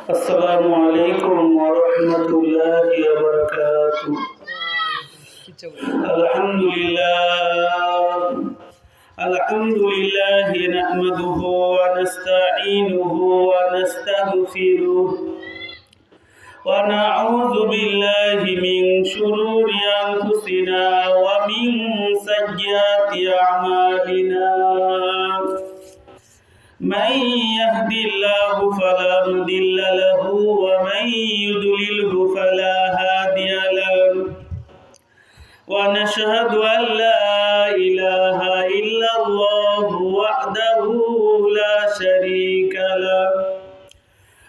السلام عليكم ورحمة الله وبركاته. الحمد لله نحمده ونستعينه ونستغفره ونعوذ بالله من شرور أنفسنا ومن سيئات أعمالنا. من يهد الله فلا مضل له ومن يضلله فلا هادي له ونشهد أن لا إله إلا الله وحده لا شريك له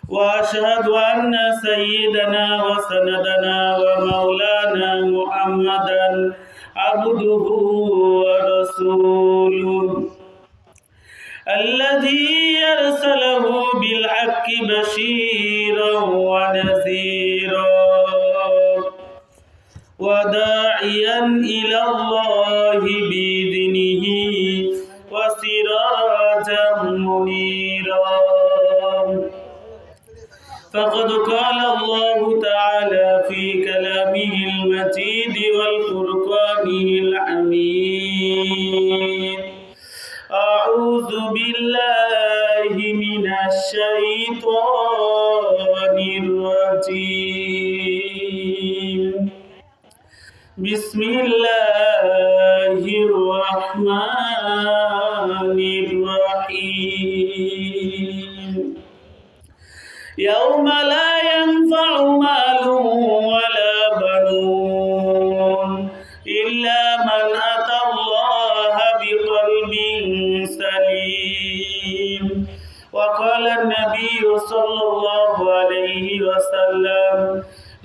وأشهد أن سيدنا وسندنا ومولانا محمدا عبده ورسوله الذي أرسله بالحق بشيرا ونذيرا وداعيا إلى الله بإذنه وسراجا منيرا. فقد قال الله تعالى في كلامه المجيد والفرقانه الحميد: أعوذ بالله من الشيطان الرجيم. بسم الله الرحمن الرحيم. يوم لا ينفع مال ولا بنون إلا من أتى الله بقلب سليم. وقال النبي صلى الله عليه وسلم: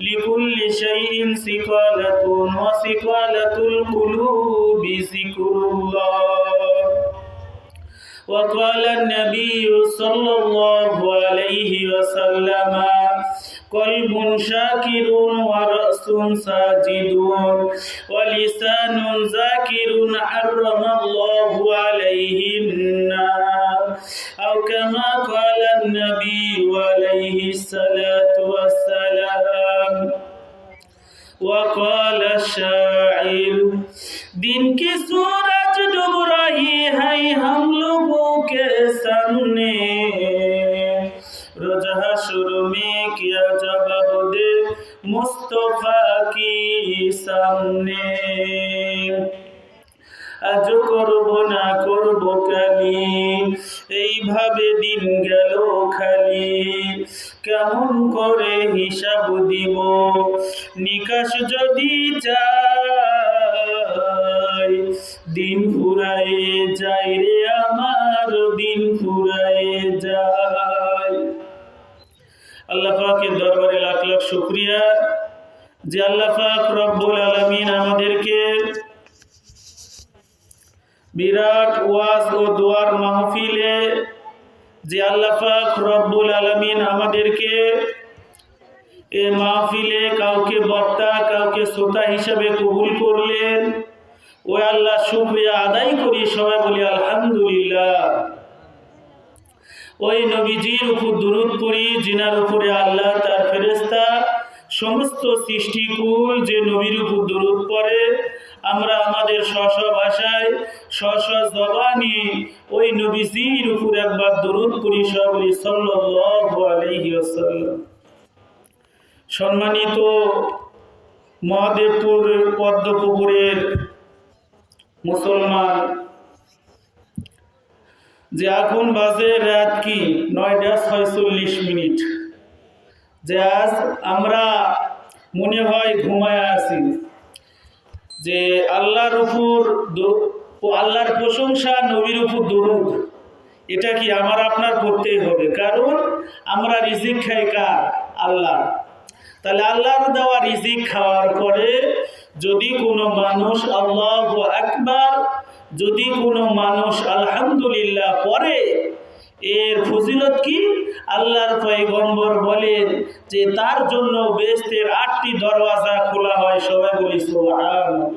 لكل شيء سقالة وسقالة القلوب ذكر الله. وقال النبي صلى الله عليه وسلم: قلب شاكر ورأس ساجد ولسان ذاكر حرم الله عليه النار، أو كما قال النبي عليه الصلاة والسلام. وقال الشاعر: दिन की सूरज डूब रही है हम लोगों के सामने, रोज हश्र में क्या जवाब दे मुस्तफा की सामने। আজ করব না করব কালি, এইভাবে দিন গেল খালি, কেমন করে হিসাব দিব নিকাশ যদি চাই, দিন ফুরায়ে যায় রে আমার, দিন ফুরায়ে যায়। আল্লাহ পাকের দরবারে লাখ লাখ শুকরিয়া যে আল্লাহ পাক রব্বুল আলামিন আমাদেরকে বিরাট ওয়াজ ও দোয়ার মাহফিলে যে আল্লাহ পাক রব্বুল আলামিন আমাদেরকে এই মাহফিলে কাউকে বক্তা কাউকে শ্রোতা হিসাবে কবুল করলেন, ওই আল্লাহ শুকরিয়া আদায় করি, সবাই বলি আলহামদুলিল্লাহ। ওই নবীজির উপর দুরূদ পড়ি যিনার উপরে আল্লাহ তার ফেরেশতা সমস্ত সৃষ্টিকুল যে নবীর উপর দুরূদ পড়ে, আমরা আমাদের স্ব ভাষায় স্ব জবানে ওই নবীজির উপর একবার দুরূদ পড়ি, সবাই বলি সাল্লাল্লাহু আলাইহি ওয়াসাল্লাম। সম্মানিত মহাদেবপুর পদ্মপুকুরের মুসলমান, যে এখন বাজে রাত কি 9:46, যে আজ আমরা মনে হয় ঘুমায় আছি, যে আল্লাহর উপর আল্লাহর প্রশংসা, নবীর উপর দরুদ, এটা কি আমার আপনার করতেই হবে, কারণ আমরা রিজিক খাই কার? আল্লাহ। তাহলে আল্লাহর দেওয়া রিজিক খাওয়ার পরে যদি কোনো মানুষ আল্লাহু আকবার, যদি কোনো মানুষ আলহামদুলিল্লাহ পড়ে, এর ফজিলত কি? আল্লাহর পয়গম্বর বলেন যে তার জন্য বেহেশতের 8টি দরওয়াজা খোলা হয়, সবাই বলি সুবহানাল্লাহ।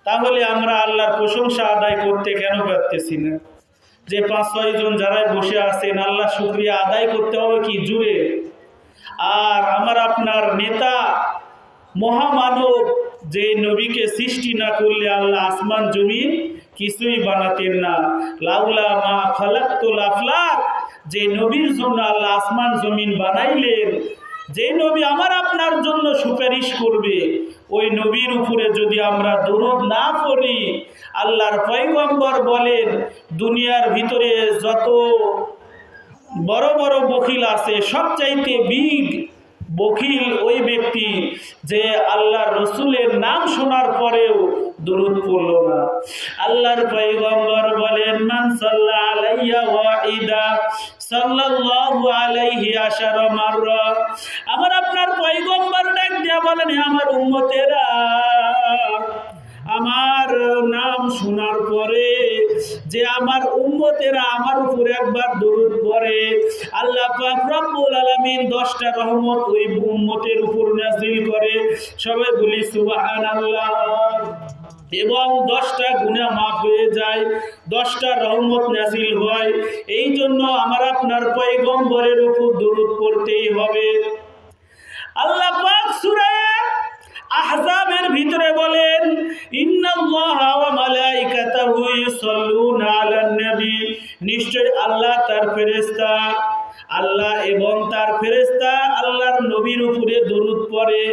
তাহলে আমরা আল্লাহর প্রশংসা আদায় করতে কেন পারতেছি না? যে 5-6 জন যারাই বসে আছেন, আল্লাহ শুকরিয়া আদায় করতে হবে কি জুড়ে। আর আমার আপনার নেতা মহামানব যে নবীকে সৃষ্টি না করলে আল্লাহ আসমান জমিন কিছুই বানাতেন না। লাউলা মা খালাকতুল আফলাক, যে নবীর জন্য আল্লাহ আসমান জমিন বানাইলেন, যে নবী আমার আপনার জন্য সুপারিশ করবে, ওই নবীর উপরে যদি আমরা দরুদ না পড়ি, আল্লাহর পয়গম্বর বলেন দুনিয়ার ভিতরে যত বড় বড় বখিল আছে সবচাইতে বিগ বখিল ওই ব্যক্তি যে আল্লাহর রসুলের নাম শোনার পরেও দরুদ পড়ল না। আল্লাহর পয়গম্বর বলেন মান সাল্লা আলাইয়া ওয়াহিদা সাল্লাল্লাহু আলাইহি আশারা মাররা। আমার আপনার পয়গম্বর ডাক দিয়া বলেন, আমার উম্মতেরা আমার নাম শোনার পরে যে আমার উম্মতেরা আমার উপর একবার দরুদ পড়ে, আল্লাহ পাক রব্বুল আলামিন 10টা রহমত ওই উম্মতের উপর নাযিল করে। সবাই বলি সুবহানাল্লাহ। এবং 10টা গুনাহ মাফ হয়ে যায়, 10টা রহমত নাযিল হয়। এই জন্য আমার আপনার পয়গম্বরের উপর দরুদ পড়তেই হবে। আল্লাহ পাক সূরা আহজাবের ভিতরে বলেন ইন্নাল্লাহা ওয়া মালাইকাতাহু ইউসাল্লুনা আলান নবী, নিশ্চয় আল্লাহ তার ফেরেশতা, আল্লাহ এবং তার ফেরেশতা আল্লাহর নবীর উপরে দরুদ পড়ে।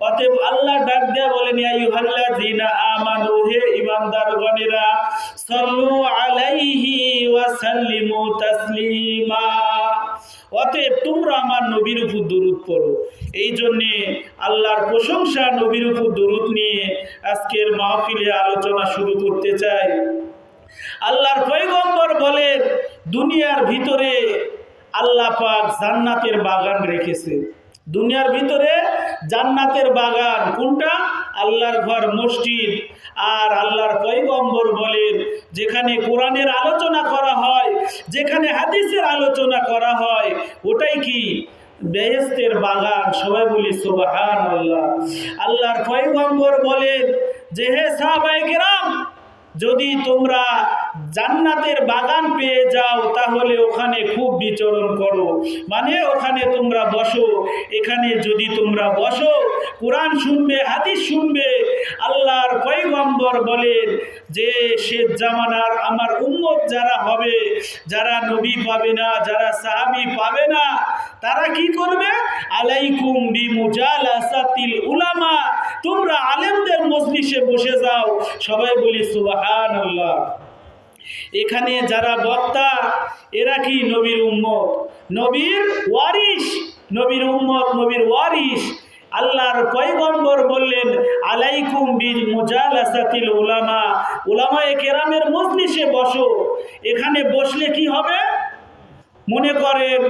অতএব আল্লাহ ডাক দেয়া বলেন ইয়া আইয়ুহাল্লাযীনা আমানু, হে ঈমানদারগণেরা, সাল্লু আলাইহি ওয়া সাল্লিমু তাসলিমা। অতএব তোমরা আমার নবীর উপর দরুদ পড়ো। এই জন্যে আল্লাহর প্রশংসা নবীর উপর দরুদ নিয়ে আজকের মাহফিলে আলোচনা শুরু করতে চাই। আল্লাহর পয়গম্বর বলেন দুনিয়ার ভিতরে আল্লাহ পাক জান্নাতের বাগান রেখেছে। দুনিয়ার ভিতরে জান্নাতের বাগান কোনটা? আল্লাহর ঘর, মসজিদ। আর আল্লাহর পয়গম্বর বলেন যেখানে কোরআনের আলোচনা করা হয়, যেখানে হাদিসের আলোচনা করা হয়, ওটাই কি? বেহেশতের বাগান। সবাই বলি সুবহানাল্লাহ। আল্লাহর পয়গম্বর বলেন যে হে সাহাবায়ে কেরাম, যদি তোমরা জান্নাতের বাগান পেয়ে যাও তাহলে ওখানে খুব বিচরণ করো, মানে ওখানে তোমরা বসো। এখানে যদি তোমরা বসো, কোরআন শুনবে, হাদিস শুনবে। আল্লাহর পয়গম্বর বলেন যে শেষ জামানার আমার উম্মত যারা হবে, যারা নবী পাবে না, যারা সাহাবী পাবে না, তারা কি করবে? আলাইকুম বিমুজালাসাতিল উলামা, তোমরা আলেমদের মজলিসে বসে যাও। সবাই বলি সুবহানাল্লাহ। এখানে যারা বক্তা এরা কি? নবীর উম্মত, নবীর ওয়ারিস, নবীর উম্মত, নবীর ওয়ারিস। আল্লাহর পয়গম্বর বললেন আলাইকুম বিমুজালাসাতিল উলামা, উলামায়ে কেরামের মজলিসে বসো। এখানে বসলে কি হবে? মনে করেন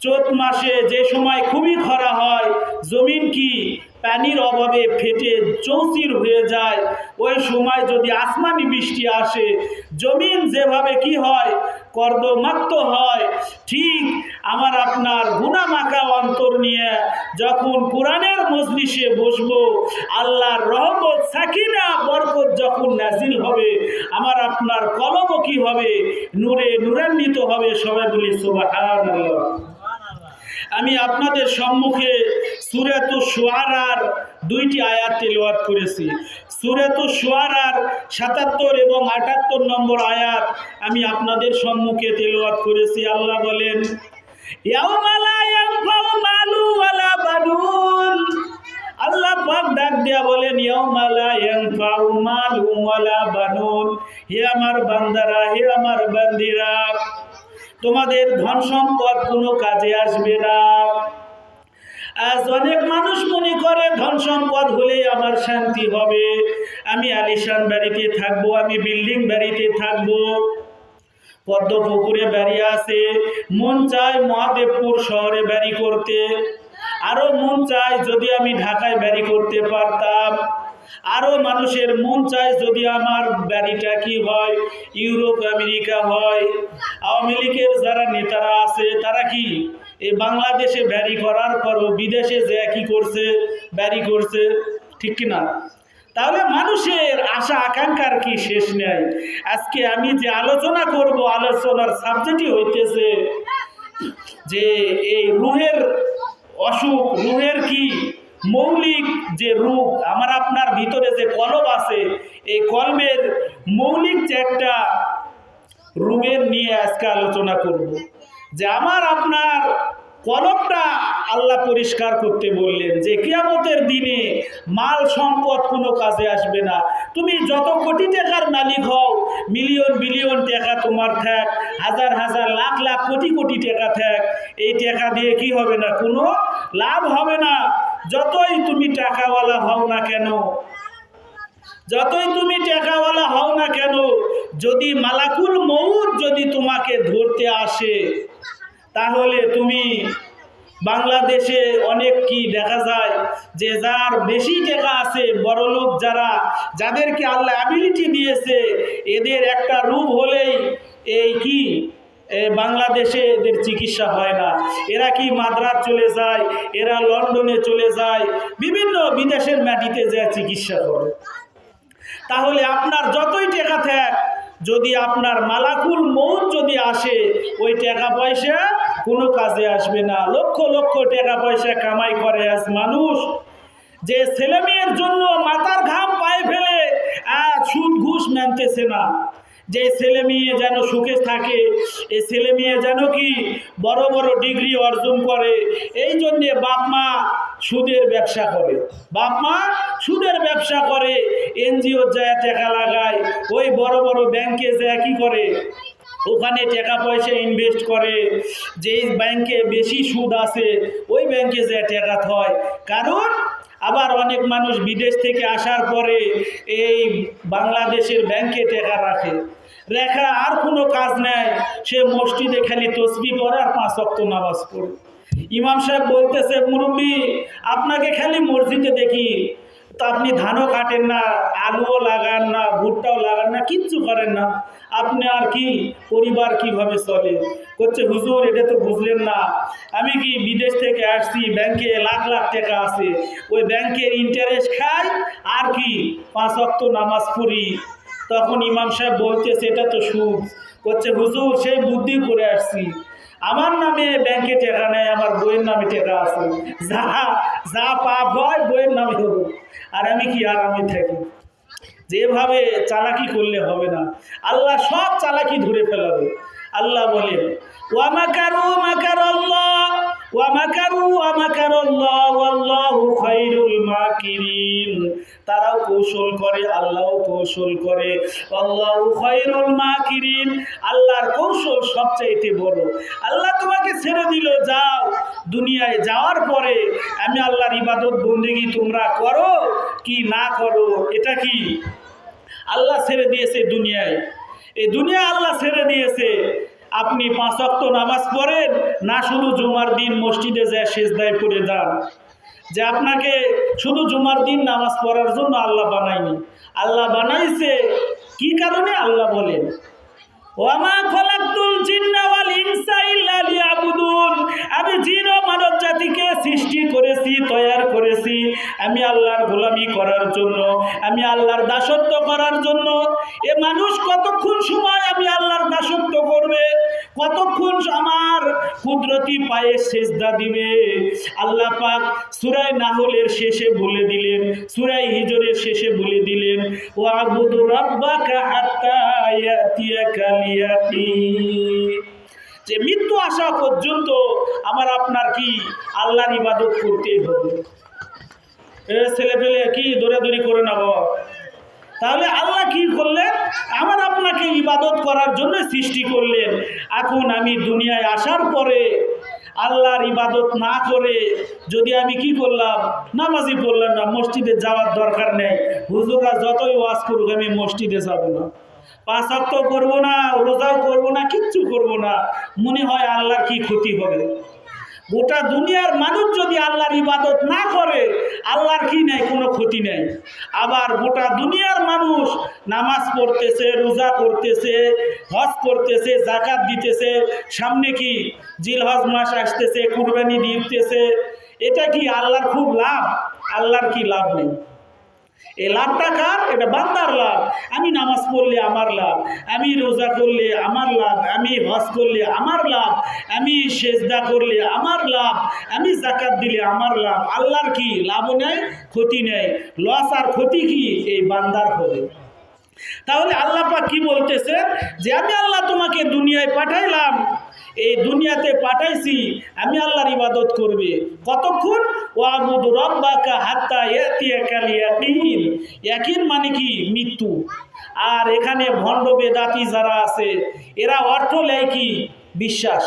চৈত মাসে যে সময় খুবই খরা হয়, জমিন কি পানির অভাবে ফেটে চৌচির হয়ে যায়, ওই সময় যদি আসমানি বৃষ্টি আসে, জমিন যেভাবে কি হয়? কর্দমাক্ত হয়। ঠিক আমার আপনার গুনাহমাখা অন্তর নিয়ে যখন কোরআনের মজলিসে বসবো, আল্লাহর রহমত, সাকিনা, বরকত যখন নাজিল হবে, আমার আপনার কলমও কি হবে? নূরে নূরান্বিত হবে। সবাই বলি সুবহানাল্লাহ। আমি আপনাদের সম্মুখে সূরাতুশ শুআরার 2টি আয়াত তেলাওয়াত করেছি। সূরাতুশ শুআরার 77 এবং 78 নম্বর আয়াত আমি আপনাদের সম্মুখে তেলাওয়াত করেছি। আল্লাহ বলেন ইয়াউমা লা ইয়ানফাউ মালু ওয়ালা বানুন। আল্লাহ পাক ডাক দেয়া বলেন ইয়াউমা লা ইয়ানফাউ মালু ওয়ালা বানুন। হে আমার বান্দারা, হে আমার বান্দিরা, তোমাদের ধন সম্পদ কোনো কাজে আসবে না। আজ অনেক মানুষ মনে করে ধন সম্পদ হলেই আমার শান্তি হবে, আমি আলিশান বাড়িতে থাকবো, আমি বিল্ডিং বাড়িতে থাকবো। পদ্মপুকুরে বাড়ি আছে, মন চায় মহাদেবপুর শহরে বাড়ি করতে, আরো মন চায় যদি আমি ঢাকায় বাড়ি করতে পারতাম। আরো মানুষের মন চায় যদি আমার বাড়িটা কি হয়? ইউরোপ আমেরিকা হয়। আওয়ামী লীগের যারা নেতারা আছে তারা কি এই বাংলাদেশে বাড়ি করার পরও বিদেশে যে কি করছে? বাড়ি করছে, ঠিক কিনা? তাহলে মানুষের আশা আকাঙ্ক্ষার কি শেষ নেই। আজকে আমি যে আলোচনা করব, আলোচনার সাবজেক্টই হইতেছে যে এই রুহের অসুখ, রুহের কি মৌলিক যে রূপ, আমার আপনার ভিতরে যে কলব আছে, এই কলবের মৌলিক যে একটা রূপের নিয়ে আজকে আলোচনা করব। যে আমার আপনার কলবটা আল্লাহ পরিষ্কার করতে বললেন যে কিয়ামতের দিনে মাল সম্পদ কোনো কাজে আসবে না। তুমি যত কোটি টাকার মালিক হও, মিলিয়ন বিলিয়ন টাকা তোমার থাক, হাজার হাজার লাখ লাখ কোটি কোটি টাকা থাক, এই টাকা দিয়ে কি হবে না, কোনো লাভ হবে না। যতই তুমি টাকাওয়ালা হও না কেন, যতই তুমি টাকাওয়ালা হও না কেন, যদি মালাকুল মউত যদি তোমাকে ধরতে আসে, তাহলে তুমি বাংলাদেশে অনেক কি দেখা যায় যে যার বেশি টাকা আছে, বড়লোক যারা, যাদেরকে আল্লাহ অ্যাবিলিটি দিয়েছে, এদের একটা রূপ হলেই এই কি বাংলাদেশে এদের চিকিৎসা হয় না। এরা কি মাদ্রাজ চলে যায়, এরা লন্ডনে চলে যায়, বিভিন্ন বিদেশের মাটিতে যায় চিকিৎসা করে। তাহলে আপনার যতই টাকা থাক, যদি আপনার মালাকুল মউত যদি আসে, ওই টাকা পয়সা কোনো কাজে আসবে না। লক্ষ লক্ষ টাকা পয়সা কামাই করে আজ মানুষ, যে ছেলে মেয়ের জন্য মাথার ঘাম পায়ে ফেলে সুদ ঘুষ মানতেছে না। যে ছেলে মেয়ে যেন সুখে থাকে, এই ছেলে মেয়ে যেন কি বড় বড় ডিগ্রি অর্জন করে, এই জন্যে বাপ মা সুদের ব্যবসা করে, বাপ মা সুদের ব্যবসা করে, এনজিও যায় টাকা লাগায়, ওই বড় বড় ব্যাংকে যায় কি করে, ওখানে টাকা পয়সা ইনভেস্ট করে, যেই ব্যাংকে বেশি সুদ আছে ওই ব্যাংকে যে টাকা হয়। কারণ আবার অনেক মানুষ বিদেশ থেকে আসার পরে এই বাংলাদেশের ব্যাংকে টাকা রাখে, রেখা আর কোনো কাজ নেই, সে মসজিদে খালি তসবিহ পড়ে আর 5 ওয়াক্ত নামাজ পড়ে। ইমাম সাহেব বলতেছে, মুরব্বী আপনাকে খালি মসজিদে দেখি, তো আপনি ধানও কাটেন না, আলুও লাগান না, ভুট্টাও লাগান না, কিচ্ছু করেন না, আপনি আর কি পরিবার কিভাবে চলে? করছে হুজুর এটা তো বুঝলেন না, আমি কি বিদেশ থেকে আসছি, ব্যাংকে লাখ লাখ টাকা আছে, ওই ব্যাংকের ইন্টারেস্ট খাই আর কি 5 ওয়াক্ত নামাজ পড়ি। তখন ইমাম সাহেব বলতেছে এটা তো সুদ। করছে হুজুর সেই বুদ্ধি করে আসছি, আমার নামে ব্যাংকে টাকা নেই, আমার বইয়ের নামে টাকা আছে, যা যা পাপ হয় বইয়ের নামে হবে, আর আমি কি আরামে থাকি। যেভাবে চালাকি করলে হবে না, আল্লাহ সব চালাকি ধরে ফেলাবে। আল্লাহ বলেন ওয়া মাকারু মাকারাল্লাহ ওয়া মাকারু ওয়া মাকারাল্লাহ ওয়াল্লাহু খায়রুল মাকিরিন। তারাও কৌশল করে, আল্লাহও কৌশল করে, আল্লাহু খায়রুল মাকিরিন। আল্লাহর কৌশল সবচাইতে বড়। আল্লাহ তোমাকে ছেড়ে দিল, যাও, দুনিয়ায় যাওয়ার পরে আমি আল্লাহর ইবাদত বন্দেগী তোমরা করো কি না করো, এটা কি আল্লাহ ছেড়ে দিয়েছে দুনিয়ায়। এই দুনিয়া আল্লাহ ছেড়ে দিয়েছে, আপনি 5 ওয়াক্ত নামাজ পড়েন না, শুধু জুমার দিন মসজিদে যায় সেজদায় পড়ে যান। যে আপনাকে শুধু জুমার দিন নামাজ পড়ার জন্য আল্লাহ বানায়নি, আল্লাহ বানাইছে কি কারণে? আল্লাহ বলেন ওয়ামা খালাকতুল জিন্না ওয়াল ইনসা ইল্লা লিয়াবুদুন। আমি জিন ও মানব জাতিকে সৃষ্টি করেছি, তৈরি করেছি আমি আল্লাহর গোলামি করার জন্য, আমি আল্লাহর দাসত্ব করার জন্য। এ মানুষ কতক্ষণ সময় আমি আল্লাহর দাসত্ব করবে, কতক্ষণ আমার কুদরতি পায়ে সেজদা দিবে? আল্লাহ পাক সূরা নাহলের শেষে বলে দিলেন, সূরা হিজরের শেষে বলে দিলেন ওয়াবুদু রাব্বাকা হাত্তা ইয়াতিয়াকাল ইয়াকিন। যে মৃত্যু আসা পর্যন্ত আমার আপনার কি আল্লাহর ইবাদত করতেই হবে। ছেলে পেলে কি দৌড়াদৌড়ি করে না বাবা? তাহলে আল্লাহ কি করলেন? আমার আপনাকে ইবাদত করার জন্য সৃষ্টি করলেন। এখন আমি দুনিয়ায় আসার পরে আল্লাহর ইবাদত না করে যদি আমি কি করলাম, নামাজই পড়লাম না, মসজিদে যাওয়ার দরকার নেই, হুজুররা যতই ওয়াজ করুক আমি মসজিদে যাব না, 5 ওয়াক্ত করবো না, রোজাও করবো না, কিচ্ছু করবো না, মনে হয় আল্লাহর কি ক্ষতি হবে? গোটা দুনিয়ার মানুষ যদি আল্লাহর ইবাদত না করে, আল্লাহর কি নেই, কোনো ক্ষতি নেই। আবার গোটা দুনিয়ার মানুষ নামাজ পড়তেছে, রোজা করতেছে, হজ করতেছে, যাকাত দিতেছে, সামনে কি জিলহজ মাস আসতেছে, কুরবানি দিতেছে, এটা কি আল্লাহর খুব লাভ? আল্লাহর কি লাভ নেই। এই লাভটা কার? এটা বান্দার লাভ। আমি নামাজ পড়লে আমার লাভ, আমি রোজা করলে আমার লাভ, আমি হজ করলে আমার লাভ, আমি সেজদা করলে আমার লাভ, আমি যাকাত দিলে আমার লাভ। আল্লাহর কি লাভও নেই, ক্ষতি নেই। লস আর ক্ষতি কি এই বান্দার হবে। তাহলে আল্লাহ পাক কি বলতেছে যে আমি আল্লাহ তোমাকে দুনিয়ায় পাঠাইলাম, এই দুনিয়াতে পাঠাইছি আমি আল্লাহর ইবাদত করবে কতক্ষণ? ওয়াবুদ রাব্বাকা হাত্তা ইয়াতিয়াকাল ইয়াকিন। ইয়াকিন মানে কি? মৃত্যু। আর এখানে ভণ্ড বেদাতি যারা আছে এরা অর্থ নেয় কি? বিশ্বাস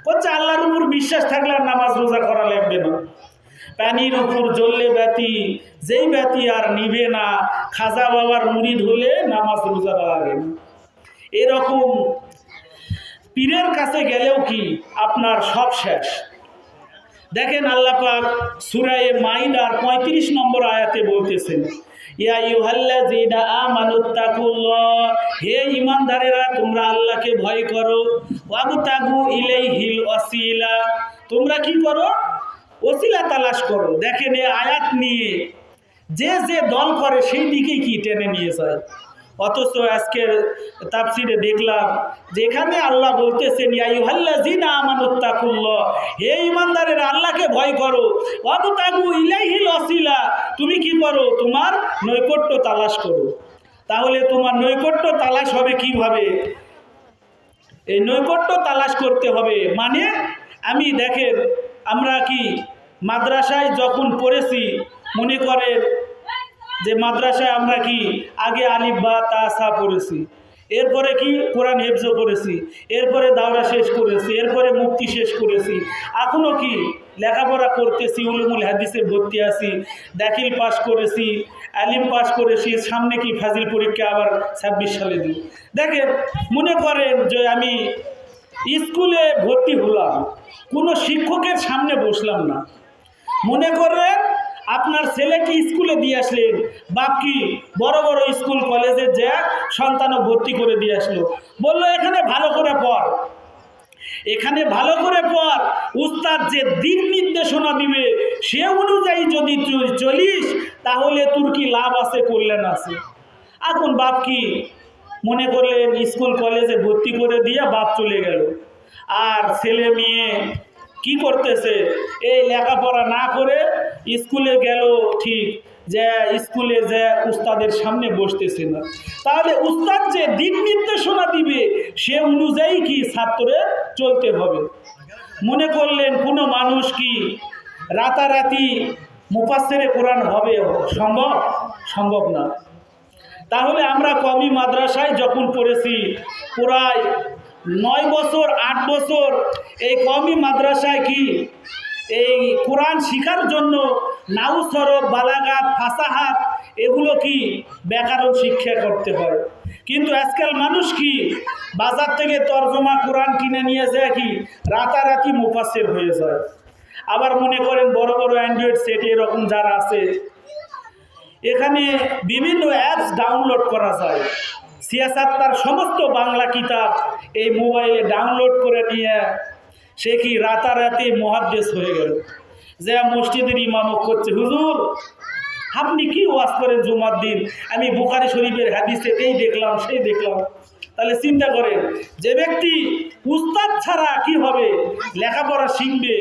করছে আল্লাহর উপর বিশ্বাস থাকলে আর নামাজ রোজা করা লাগবে না। পানির উপর জ্বললে বাতি, যেই বাতি আর নিবে না, খাজা বাবার মুরিদ হলে নামাজ রোজা লাগে না। এরকম পীরের কাছে গেলেও কি আপনার সব শেষ। দেখেন আল্লাহ পাক সূরা মাইদার ৩৫ নম্বর আয়াতে বলতেছেন, ইয়া আইয়ুহাল্লাযীনা আমানুত্তাকুল্লাহ, হে ঈমানদারেরা তোমরা আল্লাহকে ভয় করো, ওয়াবতাগু ইলাইহিল ওয়াসিলা, তোমরা কি করো? ওসিলা তালাশ করো। দেখেন এই আয়াত নিয়ে যে যে দল করে সেই দিকেই কি টেনে নিয়ে যায়। অথচ আজকের তাফসিরে দেখলাম যেখানে আল্লাহ বলতেছেন ইয়া আইয়ুহাল্লাযীনা আমানুত্তাকুল্লাহ, হে ঈমানদারেরা আল্লাহকে ভয় করো, ওয়াবতাগু ইলাইহিল ওয়াসিলা, তুমি কি করো? তোমার নৈকট্য তালাশ করো। তাহলে তোমার নৈকট্য তালাশ হবে কিভাবে? এই নৈকট্য তালাশ করতে হবে মানে আমি দেখেন আমরা কি মাদ্রাসায় যখন পড়েছি, মনে করেন যে মাদ্রাসায় আমরা কি আগে আলিফ বা তা সা পড়েছি, এরপরে কি কোরআন হেফজ করেছি, এরপরে দাওরা শেষ করেছি, এরপরে মুফতি শেষ করেছি, এখনও কি লেখাপড়া করতেছি, উলুমুল হাদিসে ভর্তি আছি, দাখিল পাস করেছি, আলিম পাস করেছি, সামনে কি ফাজিল পরীক্ষা আবার ২৬ সালে দিই। দেখেন মনে করেন যে আমি স্কুলে ভর্তি হলাম, কোনো শিক্ষকের সামনে বসলাম না, মনে করেন আপনার ছেলেকে স্কুলে দিয়ে আসলেন, বাপ কি বড় বড় স্কুল কলেজে যে সন্তানও ভর্তি করে দিয়ে আসলো, বললো এখানে ভালো করে পড়, এখানে ভালো করে পড়, উস্তাদ যে দিক নির্দেশনা দিবে সে অনুযায়ী যদি তুই চলিস তাহলে তোর কি লাভ আছে, কল্যাণ আছে। এখন বাপ কি মনে করলেন স্কুল কলেজে ভর্তি করে দিয়ে বাপ চলে গেল, আর ছেলে মেয়ে কি করতেছে? এই লেখাপড়া না করে স্কুলে গেল ঠিক, যে স্কুলে যে উস্তাদের সামনে বসতেছে না। তাহলে উস্তাদ যে দিক নির্দেশনা দিবে সে অনুযায়ী কি ছাত্রের চলতে হবে। মনে করলেন কোনো মানুষ কি রাতারাতি মুফাসসিরে কোরআন হবে? সম্ভব? সম্ভব না। তাহলে আমরা কওমি মাদ্রাসায় যখন পড়েছি প্রায় ৯ বছর ৮ বছর এই কওমি মাদ্রাসায় কি এই কোরআন শিখার জন্য নাউ সরফ, বালাগাত, ফাসাহাত এগুলো কি ব্যাকরণ শিক্ষা করতে হয়। কিন্তু আজকাল মানুষ কি বাজার থেকে তরজমা কোরআন কিনে নিয়ে যায় কি রাতারাতি মুফাসসির হয়ে যায়। আবার মনে করেন বড় বড় অ্যান্ড্রয়েড সেট এরকম যারা আছে, এখানে বিভিন্ন অ্যাপস ডাউনলোড করা যায়, সিয়াসাত তার সমস্ত বাংলা কিতাব এই মোবাইলে ডাউনলোড করে নিয়ে সে কি রাতারাতি মুহাদ্দিস হয়ে গেল, যে মসজিদের ইমামত করছে। হুজুর আপনি কি ওয়াজ করেন জুমার দিন? আমি বুখারী শরীফের হাদিসে এই দেখলাম সেই দেখলাম। তাহলে চিন্তা করেন, যে ব্যক্তি উস্তাদ ছাড়া কি হবে লেখাপড়া শিখবে,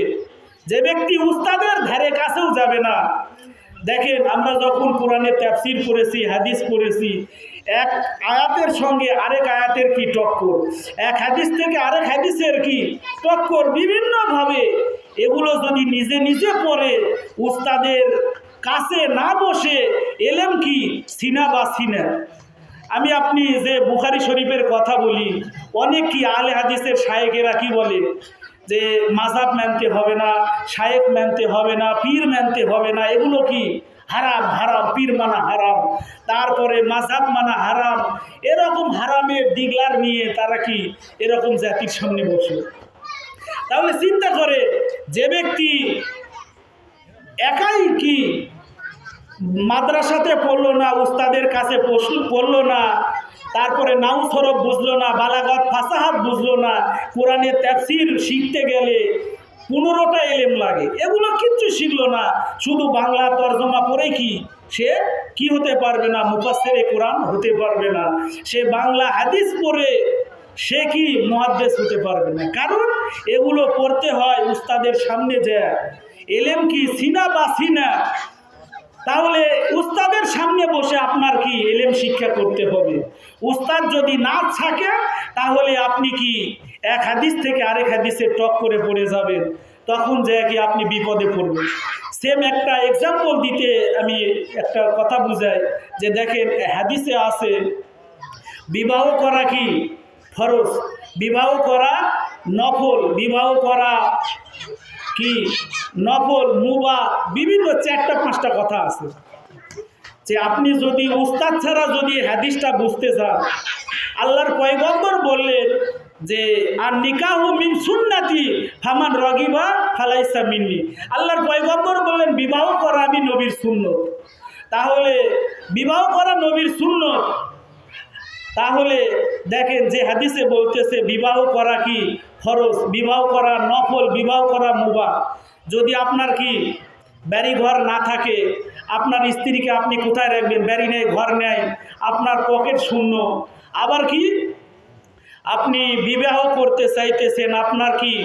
যে ব্যক্তি উস্তাদের ধারে কাছেও যাবে না। দেখেন আমরা যখন কোরআনের তাফসীর পড়েছি, হাদিস পড়েছি, এক আয়াতের সঙ্গে আরেক আয়াতের কি টক্কর, এক হাদিস থেকে আরেক হাদিসের কি টক্কর, বিভিন্নভাবে এগুলো যদি নিজে নিজে পড়ে উস্তাদের কাছে না বসে এলেম কি সিনা বা সিনা। আমি আপনি যে বুখারী শরীফের কথা বলি, অনেক কি আলে হাদিসের শায়েখেরা কি বলে যে মাযহাব মানতে হবে না, শায়েখ মানতে হবে না, পীর মানতে হবে না, এগুলো কি হারাম, হারাম, পীর মানা হারাম, তারপরে মাযহাব মানা হারাম। এরকম হারামের ডিগলার নিয়ে তারা কি এরকম জাতির সামনে বসে। তাহলে চিন্তা করে, যে ব্যক্তি একাই কি মাদ্রাসাতে পড়লো না, উস্তাদের কাছে পড়লো না, তারপরে নাউ সরফ বুঝলো না, বালাগাত ফাসাহাত বুঝলো না, কোরআনের তাফসীর শিখতে গেলে 15টা এলেম লাগে, এগুলো কিচ্ছু শিখলো না, শুধু বাংলা তরজমা পড়ে কি সে কি হতে পারবে না? মুফাসসিরে কোরআন হতে পারবে না। সে বাংলা হাদিস পড়ে সে কি মুহাদ্দিস হতে পারবে না। কারণ এগুলো পড়তে হয় উস্তাদের সামনে যায়। এলেম কি সিনা বা সিনা? তাহলে উস্তাদের সামনে বসে আপনার কি এলেম শিক্ষা করতে হবে। উস্তাদ যদি না থাকে তাহলে আপনি কি এক হাদিস থেকে আরেক হাদিসে টক করে পড়ে যাবেন, তখন যে কি আপনি বিপদে পড়বেন। সেম একটা এক্সাম্পল দিতে আমি একটা কথা বুঝাই যে দেখেন হাদিসে আছে বিবাহ করা কি ফরজ, বিবাহ করা নফল, বিবাহ করা কি নফল, মুবাহ, বিভিন্ন 4-5টা কথা আছে। যে আপনি যদি উস্তাদ ছাড়া যদি হাদিসটা বুঝতে চান, আল্লাহর পয়গম্বর বললেন যে আর নিকাহু মিন সুন্নতি ফামান রাগিবা ফালাইসা মিন্নি। আল্লাহর পয়গম্বর বললেন বিবাহ করা আমি নবীর সুন্নত। তাহলে বিবাহ করা নবীর সুন্নত, তাহলে দেখেন যে হাদিসে বলতেছে বিবাহ করা কি ফরজ, বিবাহ করা নফল, বিবাহ করা মুবাহ। যদি আপনার কি বাড়ি ঘর না থাকে, আপনার স্ত্রীকে আপনি কোথায় রাখবেন? বাড়ি নেই, ঘর নেই, আপনার পকেট শূন্য, আবার কি আপনি বিবাহ করতে চাইতেছেন, আপনার কি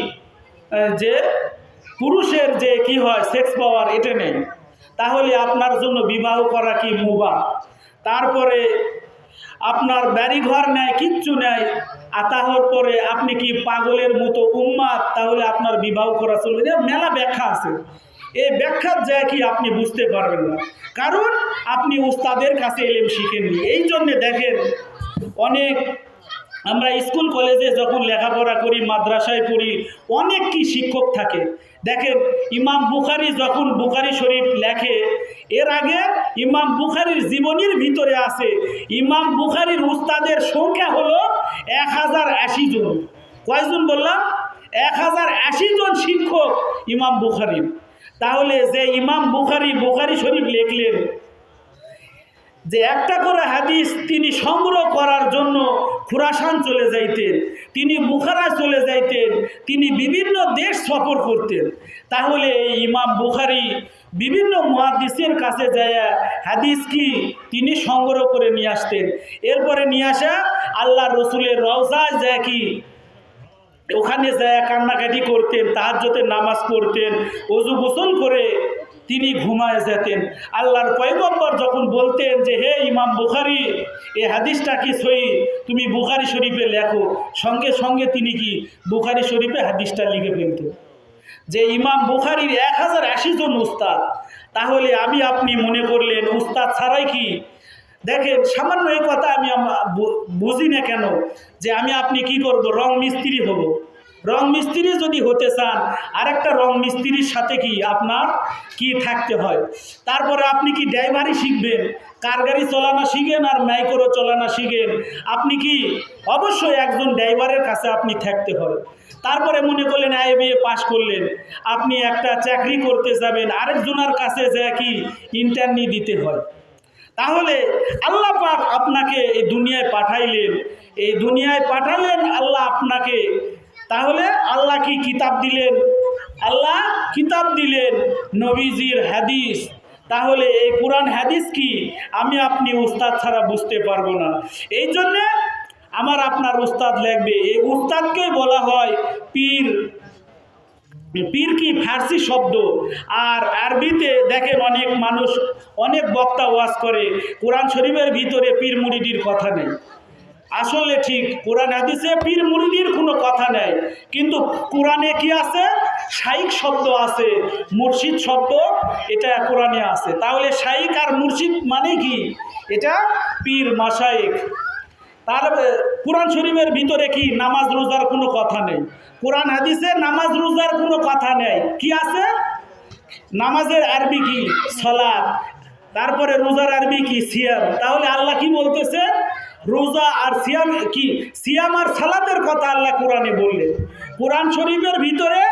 যে পুরুষের যে কি হয় সেক্স পাওয়ার এটা নেই, তাহলে আপনার জন্য বিবাহ করা কি মুবাহ। তারপরে আপনার বাড়ি ঘর নেয়, কিচ্ছু নেয়, আর তারপরে আপনি কি পাগলের মতো উম্মাদ, তাহলে আপনার বিবাহ করা চলবে না। মেলা ব্যাখ্যা আছে, এই ব্যাখ্যার যায় কি আপনি বুঝতে পারবেন না, কারণ আপনি উস্তাদের কাছে এলেম শিখেননি। এই জন্যে দেখেন অনেক আমরা স্কুল কলেজে যখন লেখাপড়া করি, মাদ্রাসায় পড়ি, অনেক কি শিক্ষক থাকে। দেখেন ইমাম বুখারী যখন বুখারী শরীফ লেখে, এর আগে ইমাম বুখারীর জীবনীর ভিতরে আছে ইমাম বুখারীর উস্তাদের সংখ্যা হলো 1080 জন। কয়জন বললাম? 1080 জন শিক্ষক ইমাম বুখারীর। তাহলে যে ইমাম বুখারী বুখারী শরীফ লিখলেন, যে একটা করে হাদিস তিনি সংগ্রহ করার জন্য খুরাসান চলে যাইতেন, তিনি বুখারা চলে যাইতেন, তিনি বিভিন্ন দেশ সফর করতেন। তাহলে এই ইমাম বুখারী বিভিন্ন মুহাদ্দিসের কাছে যায় হাদিস কি তিনি সংগ্রহ করে নিয়ে আসতেন। এরপরে নিয়ে আসা আল্লাহ রসুলের রওজায় যায় কি ওখানে যায় কান্নাকাটি করতেন, তাহাজ্জুদের নামাজ পড়তেন, ওযু গোসল করে তিনি ঘুমায় যেতেন। আল্লাহর পয়গম্বর যখন বলতেন যে হে ইমাম বুখারী, এই হাদিসটা কি সহিহ, তুমি বুখারী শরীফে লেখো, সঙ্গে সঙ্গে তিনি কি বুখারী শরীফে হাদিসটা লিখে ফেলতেন। যে ইমাম বুখারীর 1080 জন উস্তাদ, তাহলে আমি আপনি মনে করলেন উস্তাদ ছাড়াই কি? দেখেন সামান্য এই কথা আমি বুঝি না কেন, যে আমি আপনি কি করব, রং মিস্ত্রি হব। রং মিস্ত্রি যদি হতে চান, আরেকটা রং মিস্ত্রির সাথে কি আপনার কি থাকতে হয়। তারপরে আপনি কি ড্রাইভারি শিখবেন, কার গাড়ি চালানো শিখেন আর মাইক্রো চালানো শিখেন, আপনি কি অবশ্যই একজন ড্রাইভারের কাছে আপনি থাকতে হয়। তারপরে মনে করলেন IBA পাস করলেন, আপনি একটা চাকরি করতে যাবেন, আরেকজনের কাছে যায় কি ইন্টারভিউ দিতে হয়। তাহলে আল্লাহ পাক আপনাকে এই দুনিয়ায় পাঠাইলেন, এই দুনিয়ায় পাঠালেন আল্লাহ আপনাকে। তাহলে আল্লাহ কি কিতাব দিলেন? আল্লাহ কিতাব দিলেন নবীজির হাদিস। তাহলে এই কোরআন হাদিস কি আমি আপনি উস্তাদ ছাড়া বুঝতে পারবো না। এই জন্যে আমার আপনার উস্তাদ লাগবে। এই উস্তাদকেই বলা হয় পীর। পীর কি ফার্সি শব্দ, আর আরবিতে দেখেন অনেক মানুষ অনেক বক্তা ওয়াজ করে, কোরআন শরীফের ভিতরে পীর মুরিদির কথা নেই। আসলে ঠিক কোরআন হাদিসে পীর মুরিদির কোনো কথা নেই, কিন্তু কোরআনে কি আছে? শাইখ শব্দ আছে, মুর্শিদ শব্দ এটা কোরআনে আছে। তাহলে শাইখ আর মুর্শিদ মানে কি? এটা পীর মাশায়েখ। তার কোরআন শরীফের ভিতরে কি নামাজ রোজার কোনো কথা নেই, কোরআন হাদিসে নামাজ রোজার কোনো কথা নেই। কি আছে? নামাজের আরবি কি সালাত, তারপরে রোজার আরবি কি সিয়াম। তাহলে আল্লাহ কি বলতেছে? রোজা আর সিয়াম কি, সিয়াম আর সালাতের কথা আল্লাহ কোরআনে বললেন। কোরআন শরীফের ভিতরে